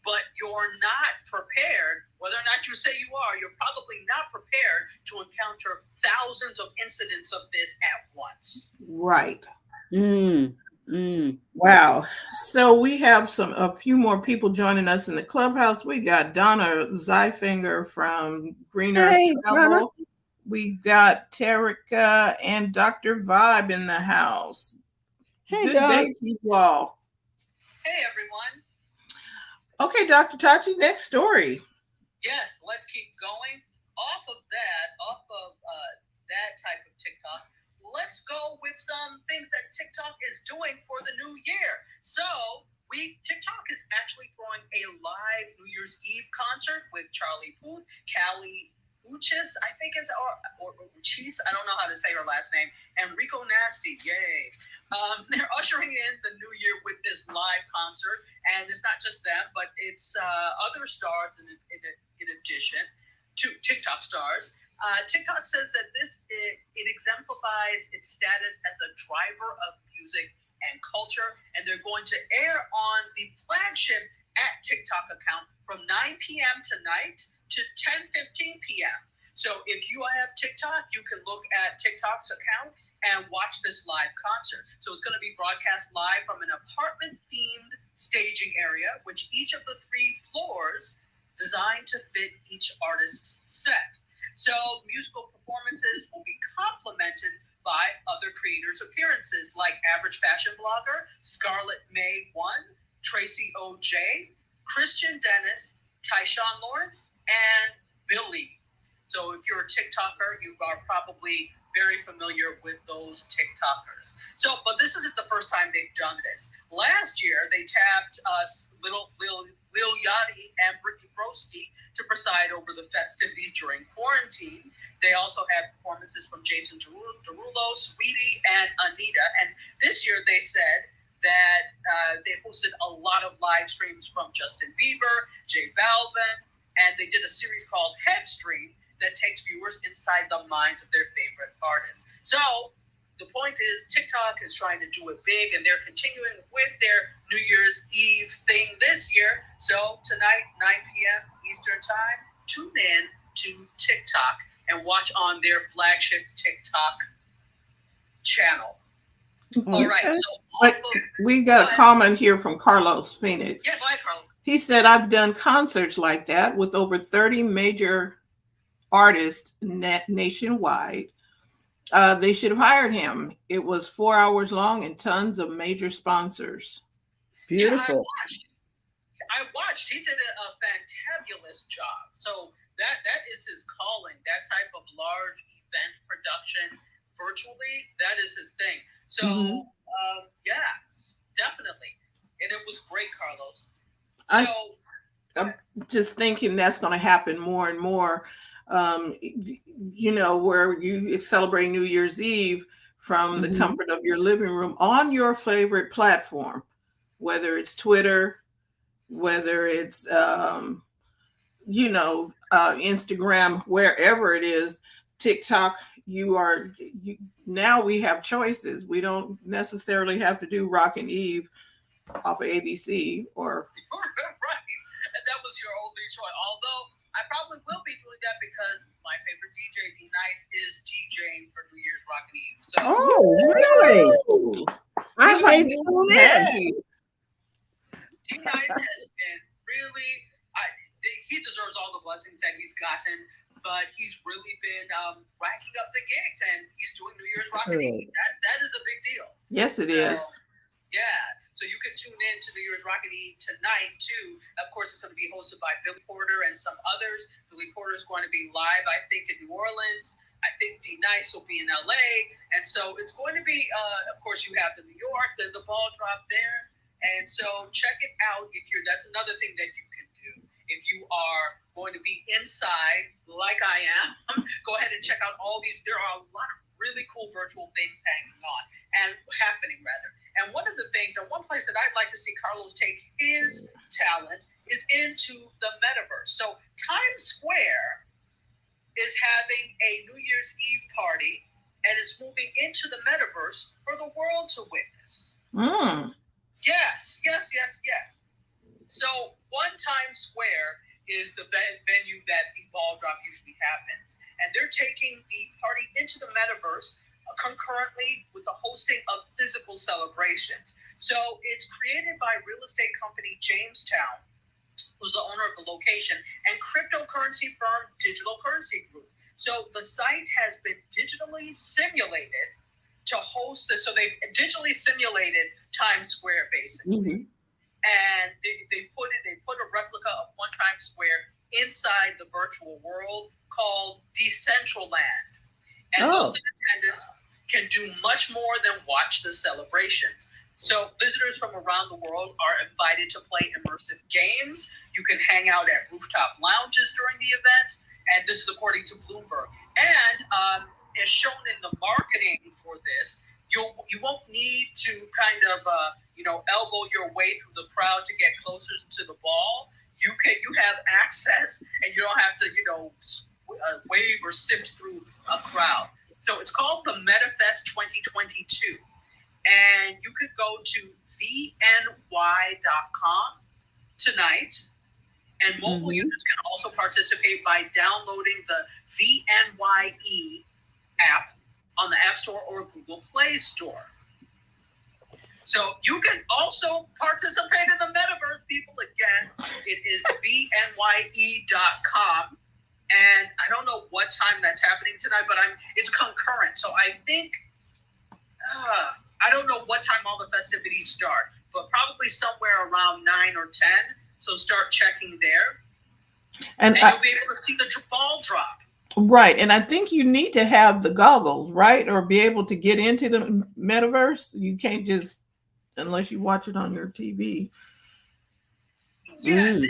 But you're not prepared, whether or not you say you are, you're probably not prepared to encounter thousands of incidents of this at once. Right. Mm. Wow. So we have a few more people joining us in the clubhouse. We got Donna Zeifinger from Greener Travel. We got Terica and Dr. Vibe in the house. Hey, good day to you all. Hey, everyone. Okay, Dr. Tachi, next story. Yes, let's keep going. Off of that type of TikTok, let's go with some things that TikTok is doing for the new year. So TikTok is actually throwing a live New Year's Eve concert with Charlie Puth, Callie Uchis, I think is, or Uchis, I don't know how to say her last name, and Rico Nasty, yay. They're ushering in the new year with this live concert, and it's not just them, but it's other stars in addition to TikTok stars. TikTok says that it exemplifies its status as a driver of music and culture, and they're going to air on the flagship @TikTok account from 9 p.m. tonight to 10:15 p.m. So if you have TikTok, you can look at TikTok's account and watch this live concert. So it's going to be broadcast live from an apartment-themed staging area, which each of the 3 floors designed to fit each artist's set. So musical performances will be complemented by other creators' appearances like average fashion blogger Scarlett May 1, Tracy O.J., Christian Dennis, Tyshawn Lawrence, and Billy. So if you're a TikToker, you are probably very familiar with those TikTokers. So, but this isn't the first time they've done this. Last year, they tapped Lil Yachty and Brittany Broski to preside over the festivities during quarantine. They also had performances from Jason Derulo, Sweetie, and Anita. And this year, they said that they hosted a lot of live streams from Justin Bieber, J Balvin, and they did a series called Headstream that takes viewers inside the minds of their favorite artists. So the point is TikTok is trying to do it big, and they're continuing with their New Year's Eve thing this year. So tonight, 9 p.m. Eastern Time, tune in to TikTok and watch on their flagship TikTok channel. Okay. All right. So we got a comment here from Carlos Phoenix. Yeah, bye, Carlos. He said, I've done concerts like that with over 30 major artists nationwide. They should have hired him. It was 4 hours long and tons of major sponsors. Beautiful. Yeah, I watched. He did a fantabulous job. So that is his calling. That type of large event production virtually, that is his thing. So yeah, definitely. And it was great, Carlos. So I'm just thinking that's going to happen more and more. You know, where you celebrate New Year's Eve from the comfort of your living room on your favorite platform, whether it's Twitter, whether it's, Instagram, wherever it is, TikTok, now we have choices. We don't necessarily have to do Rockin' Eve off of ABC or. Right. And that was your only choice. Although I probably will be doing that because my favorite DJ, D-Nice, is DJing for New Year's Rockin' Eve. So, really? I might tune in. D-Nice has been really, he deserves all the blessings that he's gotten, but he's really been racking up the gigs, and he's doing New Year's Rockin' Eve. That is a big deal. Yes, it is. Yeah. So you can tune in to New Year's Rockin' Eve tonight too. Of course, it's going to be hosted by Billy Porter and some others. Billy Porter is going to be live, I think, in New Orleans. I think D Nice will be in LA. And so it's going to be, of course, you have the New York, there's the ball drop there. And so check it out that's another thing that you can do. If you are going to be inside like I am, go ahead and check out all these. There are a lot of really cool virtual things happening. And one of the things, and one place that I'd like to see Carlos take his talent is into the metaverse. So Times Square is having a New Year's Eve party and is moving into the metaverse for the world to witness. Yes. So One Times Square is the venue that the ball drop usually happens. And they're taking the party into the metaverse concurrently with the hosting of physical celebrations. So it's created by real estate company Jamestown, who's the owner of the location, and cryptocurrency firm Digital Currency Group. So the site has been digitally simulated to host this. So they've digitally simulated Times Square, basically. And they put a replica of One Times Square inside the virtual world called Decentraland. And those in attendance can do much more than watch the celebrations. So visitors from around the world are invited to play immersive games. You can hang out at rooftop lounges during the event. And this is according to Bloomberg. And as shown in the marketing for this, you won't need to kind of elbow your way through the crowd to get closer to the ball. You have access, and you don't have to wave or sift through a crowd. So it's called the Metafest 2022, and you could go to vny.com tonight. And mobile users can also participate by downloading the VNYE app on the App Store or Google Play Store. So you can also participate in the metaverse, people. Again, it is vnye.com. And I don't know what time that's happening tonight, but it's concurrent. So I think, I don't know what time all the festivities start, but probably somewhere around 9 or 10. So start checking there. And you'll be able to see the ball drop. Right. And I think you need to have the goggles, right? Or be able to get into the metaverse. You can't just, unless you watch it on your TV. Yeah,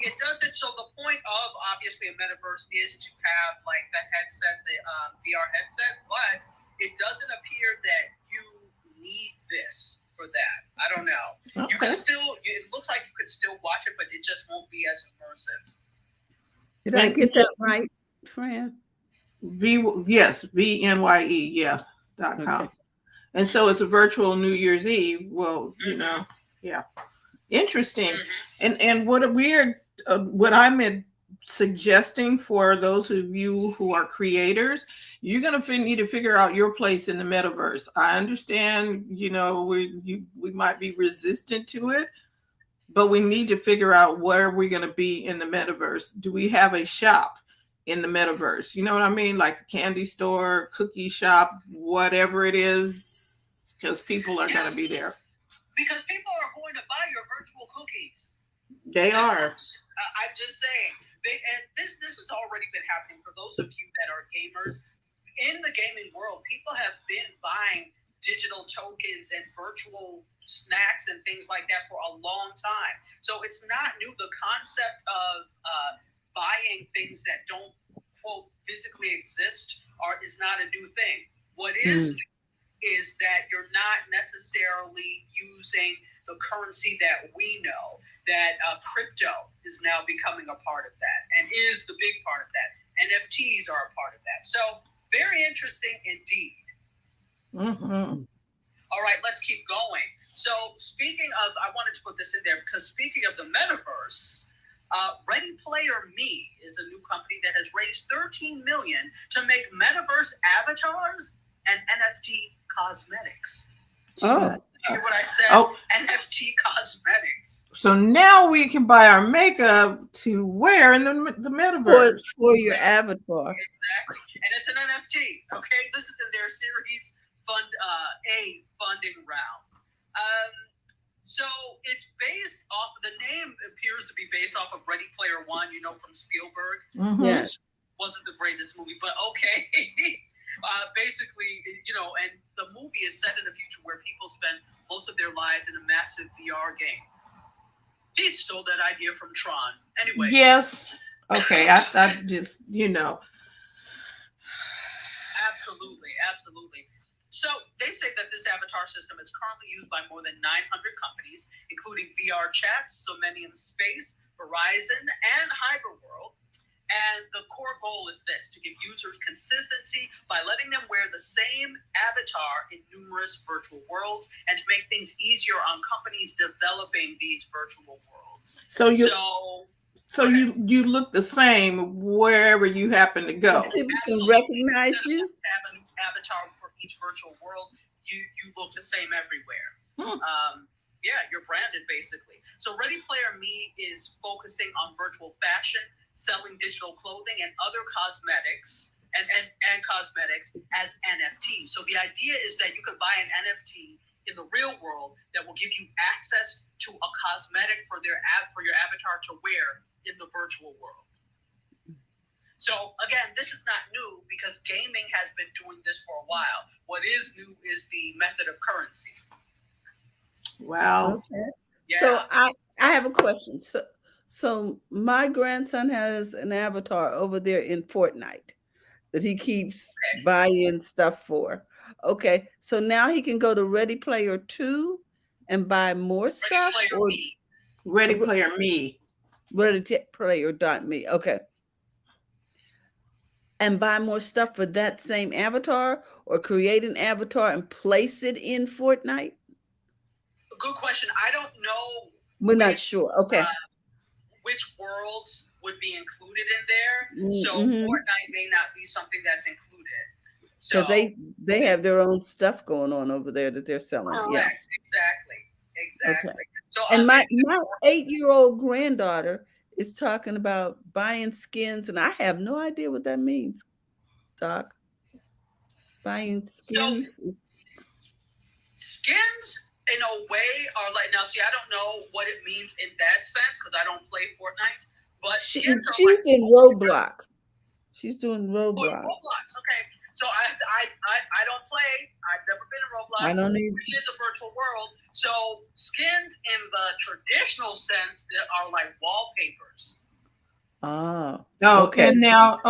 it does it. So the point of obviously a metaverse is to have like the headset, the VR headset, but it doesn't appear that you need this for that. I don't know. Okay. You can still, it looks like you could still watch it, but it just won't be as immersive. Did I get that right, Fran? Yes, VNYE, yeah, .com. Okay. And so it's a virtual New Year's Eve. Well, yeah. Interesting. And what I'm suggesting for those of you who are creators, you're going to need to figure out your place in the metaverse. I understand, we might be resistant to it, but we need to figure out where we're going to be in the metaverse. Do we have a shop in the metaverse? You know what I mean? Like a candy store, cookie shop, whatever it is, because people are going to be there. Because people are going to buy your virtual cookies. They are. I'm just saying. And this has already been happening for those of you that are gamers. In the gaming world, people have been buying digital tokens and virtual snacks and things like that for a long time. So it's not new. The concept of buying things that don't, quote, physically exist is not a new thing. What is new is that you're not necessarily using the currency that we know, that crypto is now becoming a part of that and is the big part of that. NFTs are a part of that. So very interesting indeed. All right, let's keep going. So speaking of, I wanted to put this in there because speaking of the metaverse, Ready Player Me is a new company that has raised $13 million to make Metaverse Avatars and NFT cosmetics. Hear what I said? NFT cosmetics. So now we can buy our makeup to wear in the metaverse. For your avatar. Exactly. And it's an NFT. Okay. This is in their Series funding round. So it's based off, the name appears to be based off of Ready Player One, from Spielberg. Yes. Wasn't the greatest movie, but okay. Basically, and the movie is set in a future where people spend most of their lives in a massive VR game. He stole that idea from Tron. Anyway. Yes. Okay. I just, Absolutely. So they say that this avatar system is currently used by more than 900 companies, including VR Chat, So Many in Space, Verizon, and Hyperworld. And the core goal is this: to give users consistency by letting them wear the same avatar in numerous virtual worlds, and to make things easier on companies developing these virtual worlds. So you look the same wherever you happen to go. People can recognize you. Have an avatar for each virtual world. You look the same everywhere. You're branded basically. So Ready Player Me is focusing on virtual fashion, selling digital clothing and other cosmetics and cosmetics as NFTs. So the idea is that you can buy an NFT in the real world that will give you access to a cosmetic for your avatar to wear in the virtual world. So again, this is not new because gaming has been doing this for a while. What is new is the method of currency. Wow. Okay. Yeah. So I have a question. So my grandson has an avatar over there in Fortnite that he keeps buying stuff for. Okay. So now he can go to Ready Player 2 and buy more stuff? Ready Player Me. ReadyPlayer.me. Okay. And buy more stuff for that same avatar, or create an avatar and place it in Fortnite? Good question. I don't know. We're not sure. Okay. Which worlds would be included in there? So Mm-hmm. Fortnite may not be something that's included. Because they have their own stuff going on over there that they're selling. Correct. Yeah. Exactly. Okay. So And my 8-year-old granddaughter is talking about buying skins, and I have no idea what that means, Doc. Buying skins skins in a way are like, now see, I don't know what it means in that sense because I don't play Fortnite, but she's like, in Roblox. She's doing Roblox. Okay. So I don't play. I've never been in Roblox. I don't need. Which is a virtual world. So skins in the traditional sense are like wallpapers. Okay. And now,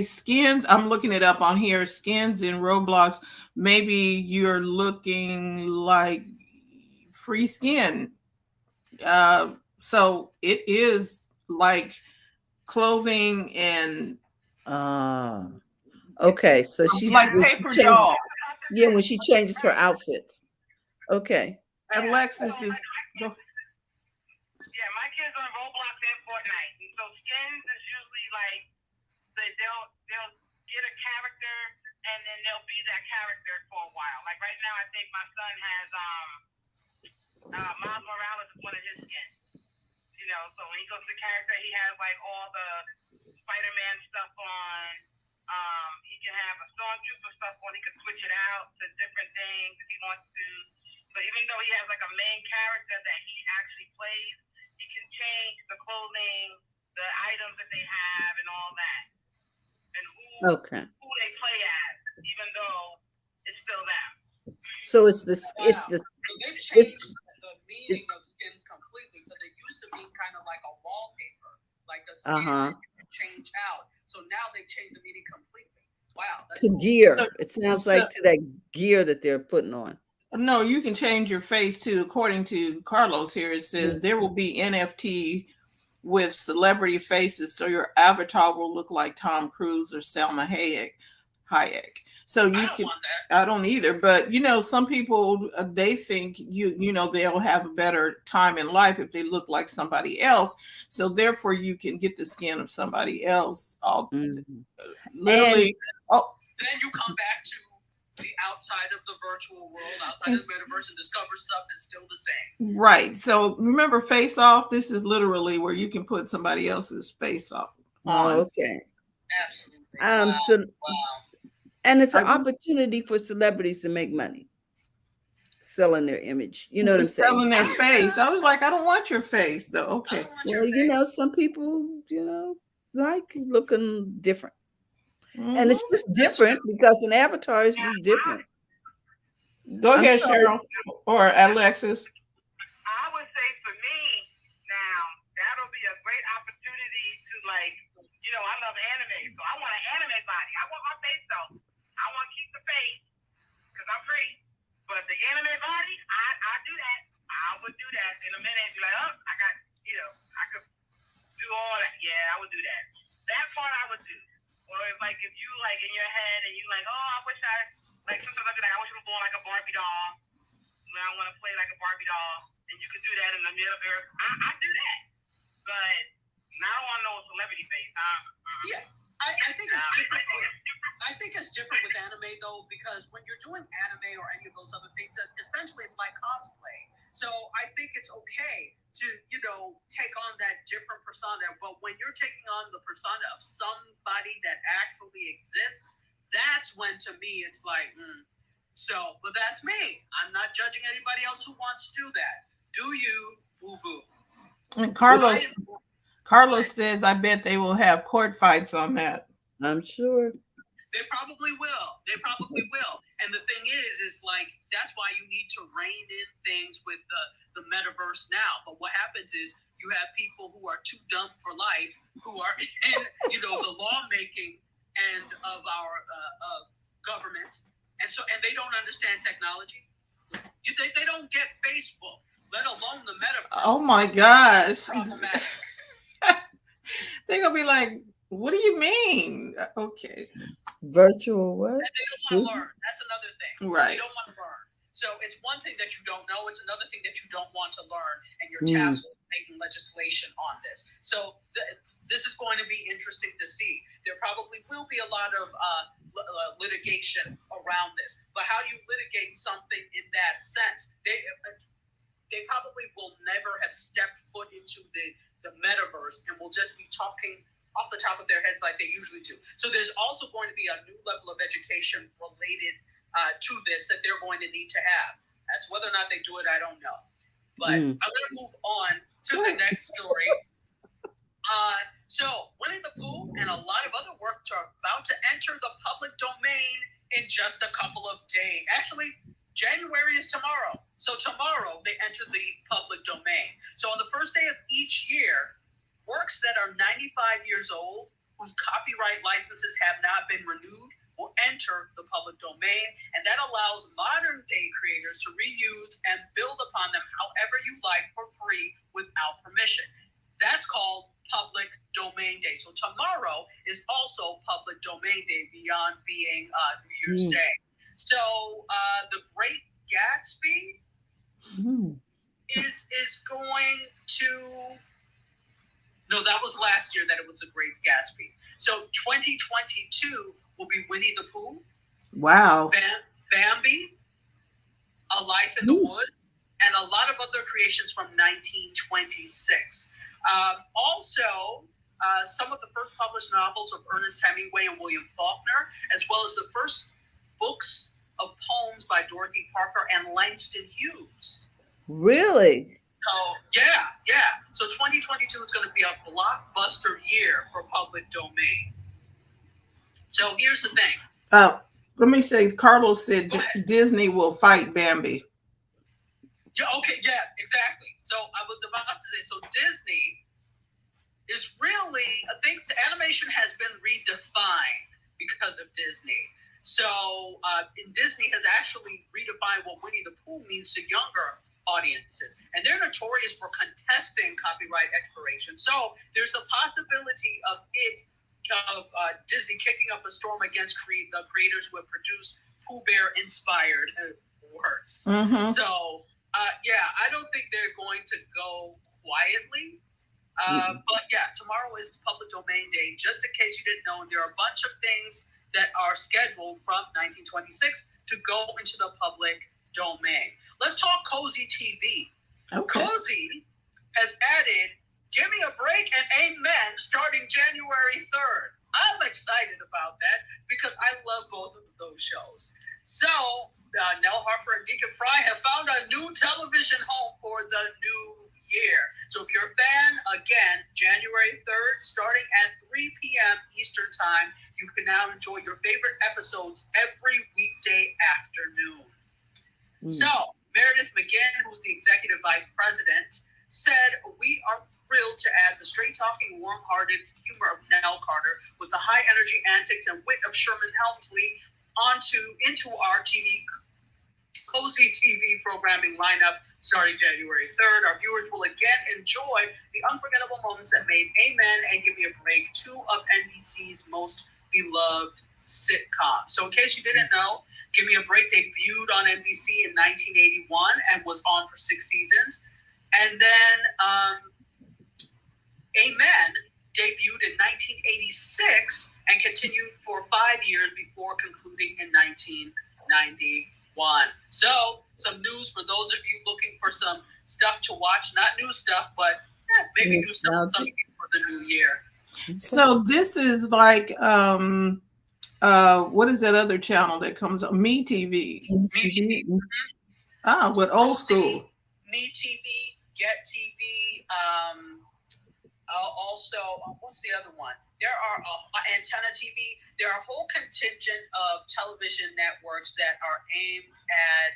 skins, I'm looking it up on here. Skins in Roblox. Maybe you're looking like free skin. So it is like clothing and okay. So she's like paper dolls. Yeah, when she changes her outfits. Okay. Alexis is. Yeah, my kids are on Roblox and Fortnite, and so skins is usually like they'll get a character and then they'll be that character for a while. Like right now, I think my son has Miles Morales is one of his skins. So when he goes to the character, he has like all the Spider-Man stuff on. He can have a Stormtrooper stuff on. He can switch it out to different things if he wants to. So even though he has like a main character that he actually plays, he can change the clothing, the items that they have, and all that, and who they play as, even though it's still them. So it's the meaning of skins completely, but they used to be kind of like a wallpaper, like a skin that you can change out. So now they've changed the meaning completely. Wow. To cool. Gear. It sounds like to that gear that they're putting on. No, you can change your face too. According to Carlos here, it says there will be NFT with celebrity faces, so your avatar will look like Tom Cruise or Salma Hayek. So you can. I don't either, but some people they think they'll have a better time in life if they look like somebody else. So therefore, you can get the skin of somebody else. Literally. Then you come back to the outside of the virtual world, outside of the metaverse, and discover stuff that's still the same. Right. So remember, Face Off. This is literally where you can put somebody else's face off. Okay. Absolutely. And it's an opportunity for celebrities to make money. selling their image. You know what I'm saying? Selling their face. I was like, I don't want your face, though. Okay. Well, you know, some people, you know, like looking different. And it's just different because an avatar is just different. Go ahead, Cheryl or Alexis. I would say for me, now, that'll be a great opportunity to, like, you know, I love anime, so I want an anime body. I want my face, though. I want to keep the face because I'm free. But the anime body, I do that. I would do that in a minute. Be like, oh, I got, you know, I could do all that. Yeah, I would do that. That part I would do. Or if, like, if you, like, in your head and you like, oh, I wish I, like, sometimes I'd be like, I wish I was born like a Barbie doll. I want to play like a Barbie doll. And you can do that in the metaverse. I do that. But now I don't want to know a celebrity face. Yeah, I think it's different. I think it's different with anime though, because when you're doing anime or any of those other things, essentially it's like cosplay. So I think it's okay to, you know, take on that different persona. But when you're taking on the persona of somebody that actually exists, that's when to me it's like, So, but that's me. I'm not judging anybody else who wants to do that. Do you, boo-boo? And Carlos says, I bet they will have court fights on that. I'm sure. They probably will. They probably will. And the thing is like, that's why you need to rein in things with the metaverse now. But what happens is you have people who are too dumb for life, who are in, you know, the lawmaking end of our governments. And they don't understand technology. They don't get Facebook, let alone the metaverse. Oh my gosh. They're going to be like, what do you mean? Okay. Virtual what? And they don't want to learn. That's another thing. Right. They don't want to learn. So it's one thing that you don't know. It's another thing that you don't want to learn. And you're tasked with making legislation on this. So this is going to be interesting to see. There probably will be a lot of litigation around this. But how do you litigate something in that sense? They probably will never have stepped foot into the metaverse and will just be talking off the top of their heads like they usually do. So there's also going to be a new level of education related to this that they're going to need to have. As whether or not they do it, I don't know. But I'm going to move on to the next story. So Winnie the Pooh and a lot of other works are about to enter the public domain in just a couple of days. Actually, January is tomorrow. So tomorrow they enter the public domain. So on the first day of each year, works that are 95 years old, whose copyright licenses have not been renewed, will enter the public domain. And that allows modern day creators to reuse and build upon them however you like for free without permission. That's called Public Domain Day. So tomorrow is also Public Domain Day beyond being New Year's Day. So the Great Gatsby is going to... No, that was last year that it was a Great Gatsby. So 2022 will be Winnie the Pooh. Wow. Bambi, A Life in the Woods, and a lot of other creations from 1926. Also, some of the first published novels of Ernest Hemingway and William Faulkner, as well as the first books of poems by Dorothy Parker and Langston Hughes. Really? So, yeah. So 2022 is going to be a blockbuster year for public domain. So here's the thing. Let me say, Carlos said Disney will fight Bambi. Yeah, okay, yeah, exactly. So I was about to say, so Disney is really, I think animation has been redefined because of Disney. So Disney has actually redefined what Winnie the Pooh means to younger audiences, and they're notorious for contesting copyright expiration. So there's a possibility of Disney kicking up a storm against the creators who have produced Pooh Bear inspired works. So I don't think they're going to go quietly. But yeah, tomorrow is Public Domain Day. Just in case you didn't know, there are a bunch of things that are scheduled from 1926 to go into the public domain. Let's talk Cozy TV. Okay. Cozy has added Give Me a Break and Amen starting January 3rd. I'm excited about that because I love both of those shows. So Nell Harper and Deacon Fry have found a new television home for the new year. So if you're a fan, again, January 3rd, starting at 3 p.m. Eastern Time, you can now enjoy your favorite episodes every weekday afternoon. So Meredith McGinn, who's the executive vice president, said, "We are thrilled to add the straight-talking, warm-hearted humor of Nell Carter with the high-energy antics and wit of Sherman Helmsley into our cozy TV programming lineup starting January 3rd. Our viewers will again enjoy the unforgettable moments that made Amen and Give Me a Break two of NBC's most beloved sitcoms." So in case you didn't know, Give Me a Break debuted on NBC in 1981 and was on for 6 seasons. And then Amen debuted in 1986 and continued for 5 years before concluding in 1991. So, some news for those of you looking for some stuff to watch. Not new stuff, but maybe new stuff for the new year. So this is like, what is that other channel that comes up? Me TV. Ah, with old school. Me TV, Get TV, also, what's the other one? There are Antenna TV. There are a whole contingent of television networks that are aimed at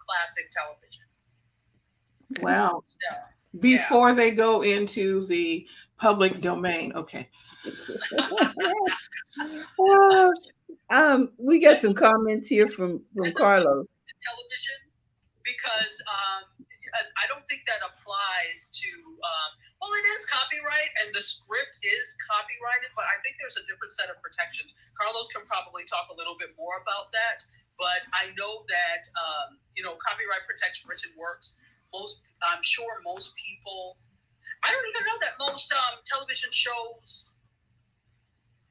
classic television. Wow. So, before they go into the public domain. Okay. We got some comments here from Carlos. Television, because I don't think that applies to, well, it is copyright and the script is copyrighted, but I think there's a different set of protections. Carlos can probably talk a little bit more about that, but I know that, copyright protects written works. I'm sure most people, I don't even know that most television shows,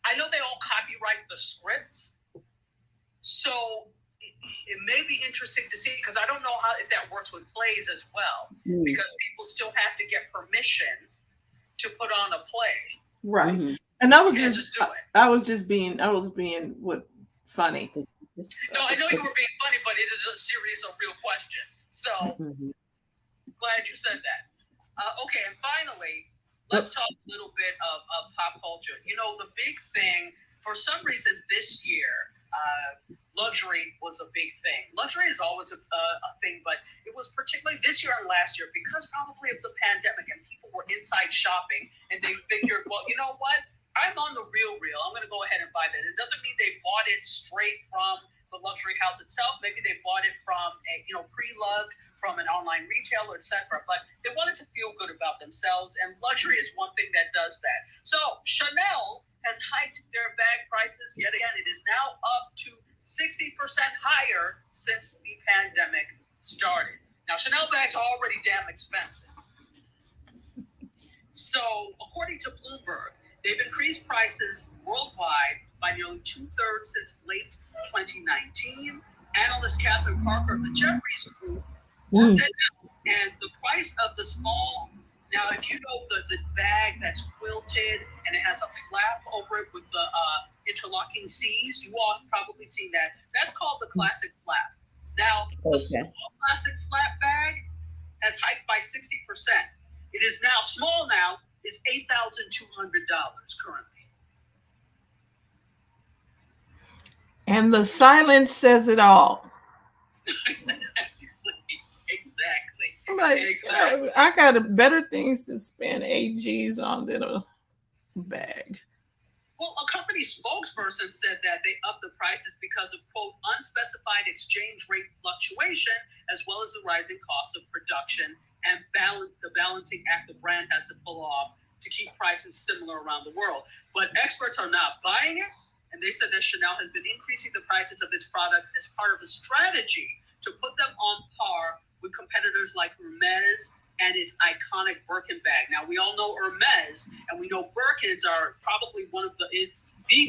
I know they all copyright the scripts. So it may be interesting to see, because I don't know if that works with plays as well, because people still have to get permission to put on a play. Right. Mm-hmm. And I was just being funny. No, I know you were being funny, but it is a serious, real question. So glad you said that. Okay, and finally, let's talk a little bit of pop culture. The big thing, for some reason this year, luxury was a big thing. Luxury is always a thing, but it was particularly this year and last year because probably of the pandemic and people were inside shopping and they figured, well, you know what? I'm on the real. I'm going to go ahead and buy that. It doesn't mean they bought it straight from the luxury house itself. Maybe they bought it from pre-loved from an online retailer, etc. But they wanted to feel good about themselves, and luxury is one thing that does that. So Chanel has hiked their bag prices yet again. It is now up to 60% higher since the pandemic started. Now, Chanel bags are already damn expensive. So, according to Bloomberg, they've increased prices worldwide by nearly 2/3 since late 2019. Analyst Catherine Parker of the Jefferies Group worked it out, and the price of the small, now if you know the bag that's quilted and it has a flap over it with the interlocking C's, you all have probably seen that. That's called the classic flap. Now, the small classic flap bag has hiked by 60%. It is now small now, is $8,200 currently. And the silence says it all. Exactly. Like, exactly. I got better things to spend $8,000 on than a bag. Well, a company spokesperson said that they upped the prices because of, quote, unspecified exchange rate fluctuation, as well as the rising costs of production and the balancing act the brand has to pull off to keep prices similar around the world. But experts are not buying it, and they said that Chanel has been increasing the prices of its products as part of a strategy to put them on par with competitors like Hermes and its iconic Birkin bag. Now, we all know Hermes, and we know Birkins are probably one of the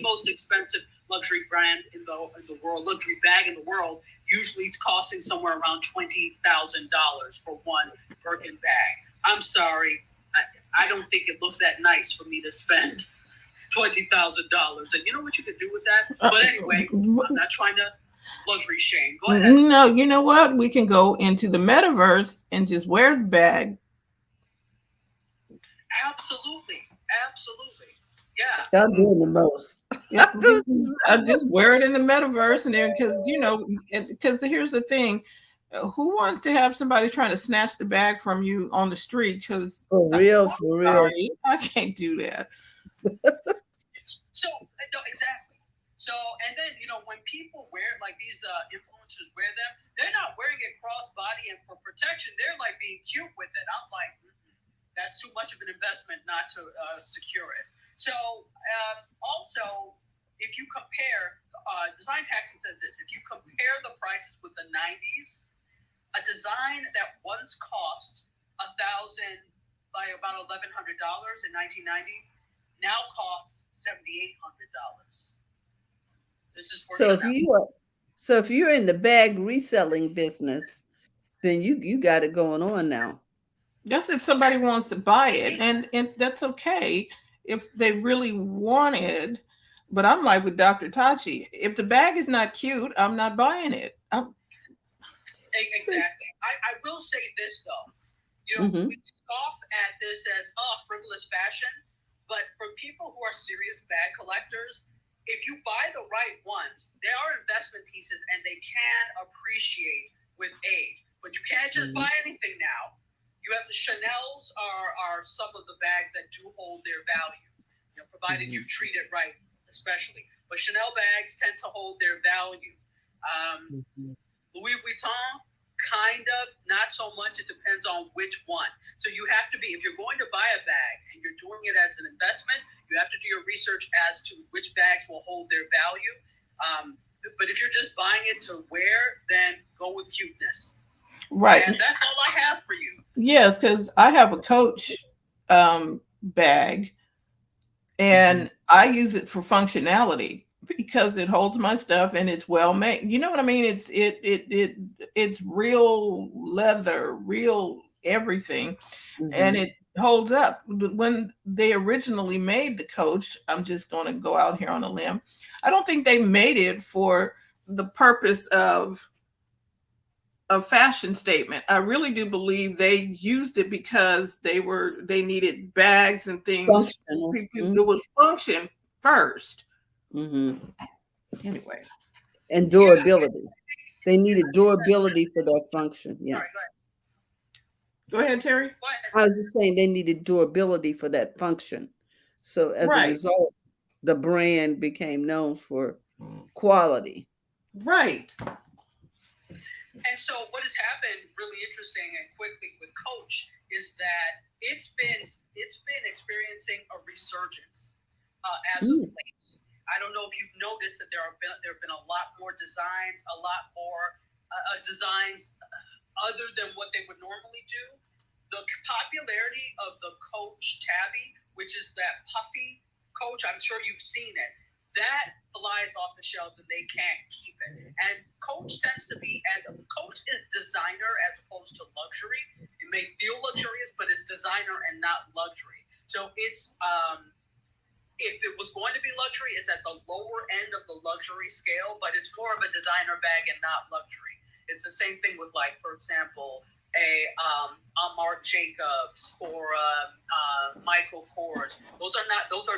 most expensive luxury brand in the world, luxury bag in the world, usually costing somewhere around $20,000 for one Birkin bag. I'm sorry, I don't think it looks that nice for me to spend $20,000. And you know what you could do with that? But anyway, I'm not trying to luxury shame. Go ahead. No, you know what? We can go into the metaverse and just wear the bag. Absolutely. Absolutely. Yeah. Y'all doing the most. Yeah, I just wear it in the metaverse, and then because here's the thing, who wants to have somebody trying to snatch the bag from you on the street? Because For real, for real. I can't do that. So no, exactly. So and then when people wear like these influencers wear them, they're not wearing it cross body and for protection. They're like being cute with it. I'm like, that's too much of an investment not to secure it. So also, if you compare, Design Taxing says this: if you compare the prices with the '90s, a design that once cost $1,000 by about $1,100 in 1990 now costs $7,800. This is for so if you're in the bag reselling business, then you got it going on now. That's if somebody wants to buy it, and that's okay if they really wanted. But I'm like with Dr. Tachi, if the bag is not cute, I'm not buying it. Exactly. I will say this though, we scoff at this as frivolous fashion, but for people who are serious bag collectors, if you buy the right ones, they are investment pieces and they can appreciate with age. But you can't just buy anything now. You have the Chanel's are some of the bags that do hold their value, provided you treat it right, especially. But Chanel bags tend to hold their value. Louis Vuitton, kind of, not so much. It depends on which one. So you have to be, if you're going to buy a bag and you're doing it as an investment, you have to do your research as to which bags will hold their value. But if you're just buying it to wear, then go with cuteness. Right. And that's all I have for you. Yes, because I have a Coach bag, and I use it for functionality because it holds my stuff and it's well made. You know what I mean? It's real leather, real everything, and it holds up. When they originally made the Coach, I'm just going to go out here on a limb, I don't think they made it for the purpose of a fashion statement. I really do believe they used it because they needed bags and things. It was function first. Anyway, and durability. They needed durability for that function. Yeah. Go ahead, Terry. I was just saying they needed durability for that function. So as a result, the brand became known for quality. Right. And so what has happened really interesting and quickly with Coach is that it's been experiencing a resurgence as of late. I don't know if you've noticed that there have been a lot more designs, a lot more designs other than what they would normally do. The popularity of the Coach Tabby, which is that puffy Coach, I'm sure you've seen it. That flies off the shelves and they can't keep it. And Coach tends to be, and Coach is designer as opposed to luxury. It may feel luxurious, but it's designer and not luxury. So it's, if it was going to be luxury, it's at the lower end of the luxury scale, but it's more of a designer bag and not luxury. It's the same thing with, like, for example, a Marc Jacobs or Michael Kors. Those are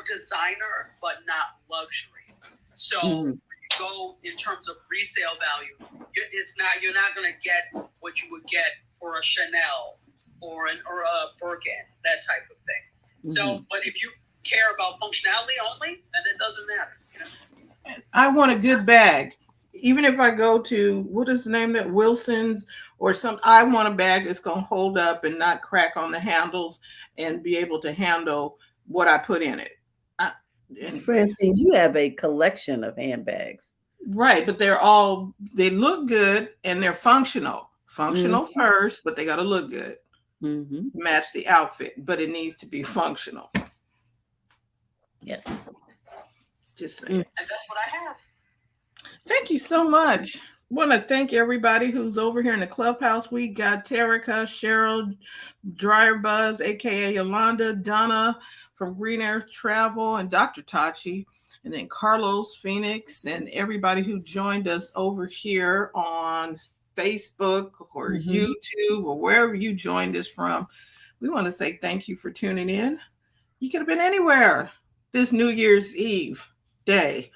designer, but not luxury. So when you go in terms of resale value, you're not going to get what you would get for a Chanel or a Birkin, that type of thing. So, but if you care about functionality only, then it doesn't matter. I want a good bag. Even if I go to, what is the name of that, Wilson's or something, I want a bag that's going to hold up and not crack on the handles and be able to handle what I put in it. Francine, you have a collection of handbags. Right, but they look good and they're functional. Functional first, but they got to look good. Match the outfit, but it needs to be functional. Yes. Just saying. And that's what I have. Thank you so much. I want to thank everybody who's over here in the clubhouse. We got Terica, Cheryl, Dryer Buzz, aka Yolanda, Donna from Green Earth Travel, and Dr. Tachi. and then Carlos Phoenix, and everybody who joined us over here on Facebook or YouTube or wherever you joined us from. We want to say thank you for tuning in. You could have been anywhere this New Year's Eve day.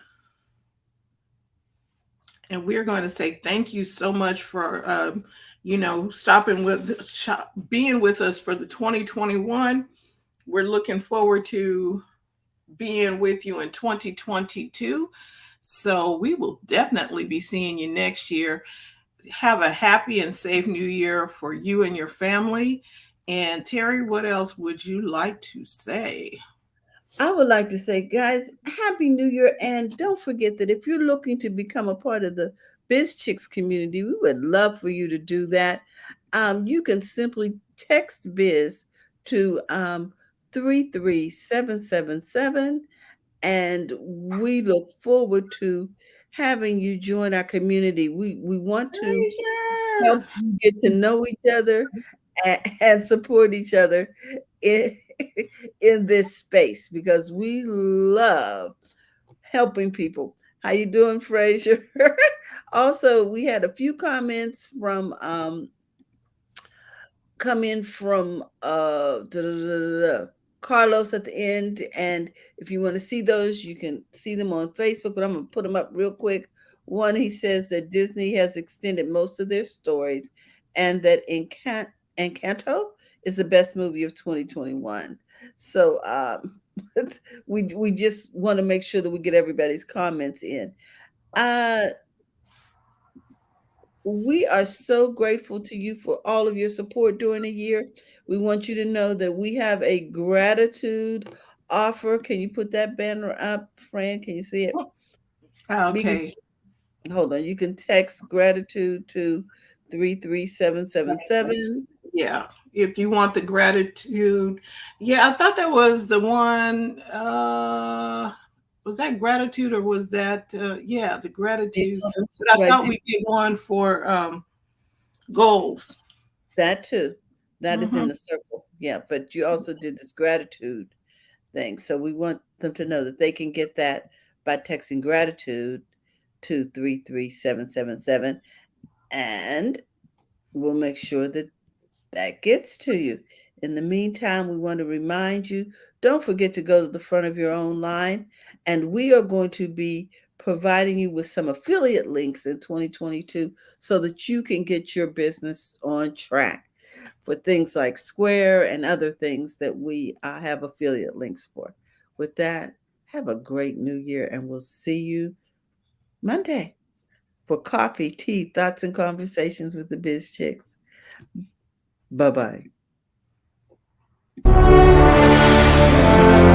And we're going to say thank you so much for, being with us for the 2021. We're looking forward to being with you in 2022. So we will definitely be seeing you next year. Have a happy and safe new year for you and your family. And Terry, what else would you like to say? I would like to say, guys, Happy New Year. And don't forget that if you're looking to become a part of the Biz Chicks community, we would love for you to do that. You can simply text Biz to 33777, and we look forward to having you join our community. We want to help you get to know each other and support each other in, in this space, because we love helping people. How you doing, Frazier? Also, we had a few comments from come in from Carlos at the end, and if you want to see those, you can see them on Facebook, but I'm going to put them up real quick. One, he says that Disney has extended most of their stories, and that Encanto is the best movie of 2021. So we just want to make sure that we get everybody's comments in. We are so grateful to you for all of your support during the year. We want you to know that we have a gratitude offer. Can you put that banner up, Fran? Can you see it? Okay. Hold on. You can text gratitude to 33777. Yeah. If you want the gratitude. Yeah, I thought that was the one. Was that gratitude or was that the gratitude? But I thought we did one for goals. That too. That is in the circle. Yeah, but you also did this gratitude thing. So we want them to know that they can get that by texting gratitude to 33777, and we'll make sure that that gets to you. In the meantime, we want to remind you, don't forget to go to the front of your own line, and we are going to be providing you with some affiliate links in 2022 so that you can get your business on track for things like Square and other things that we have affiliate links for. With that, have a great new year, and we'll see you Monday for coffee, tea, thoughts, and conversations with the Biz Chicks. Bye-bye.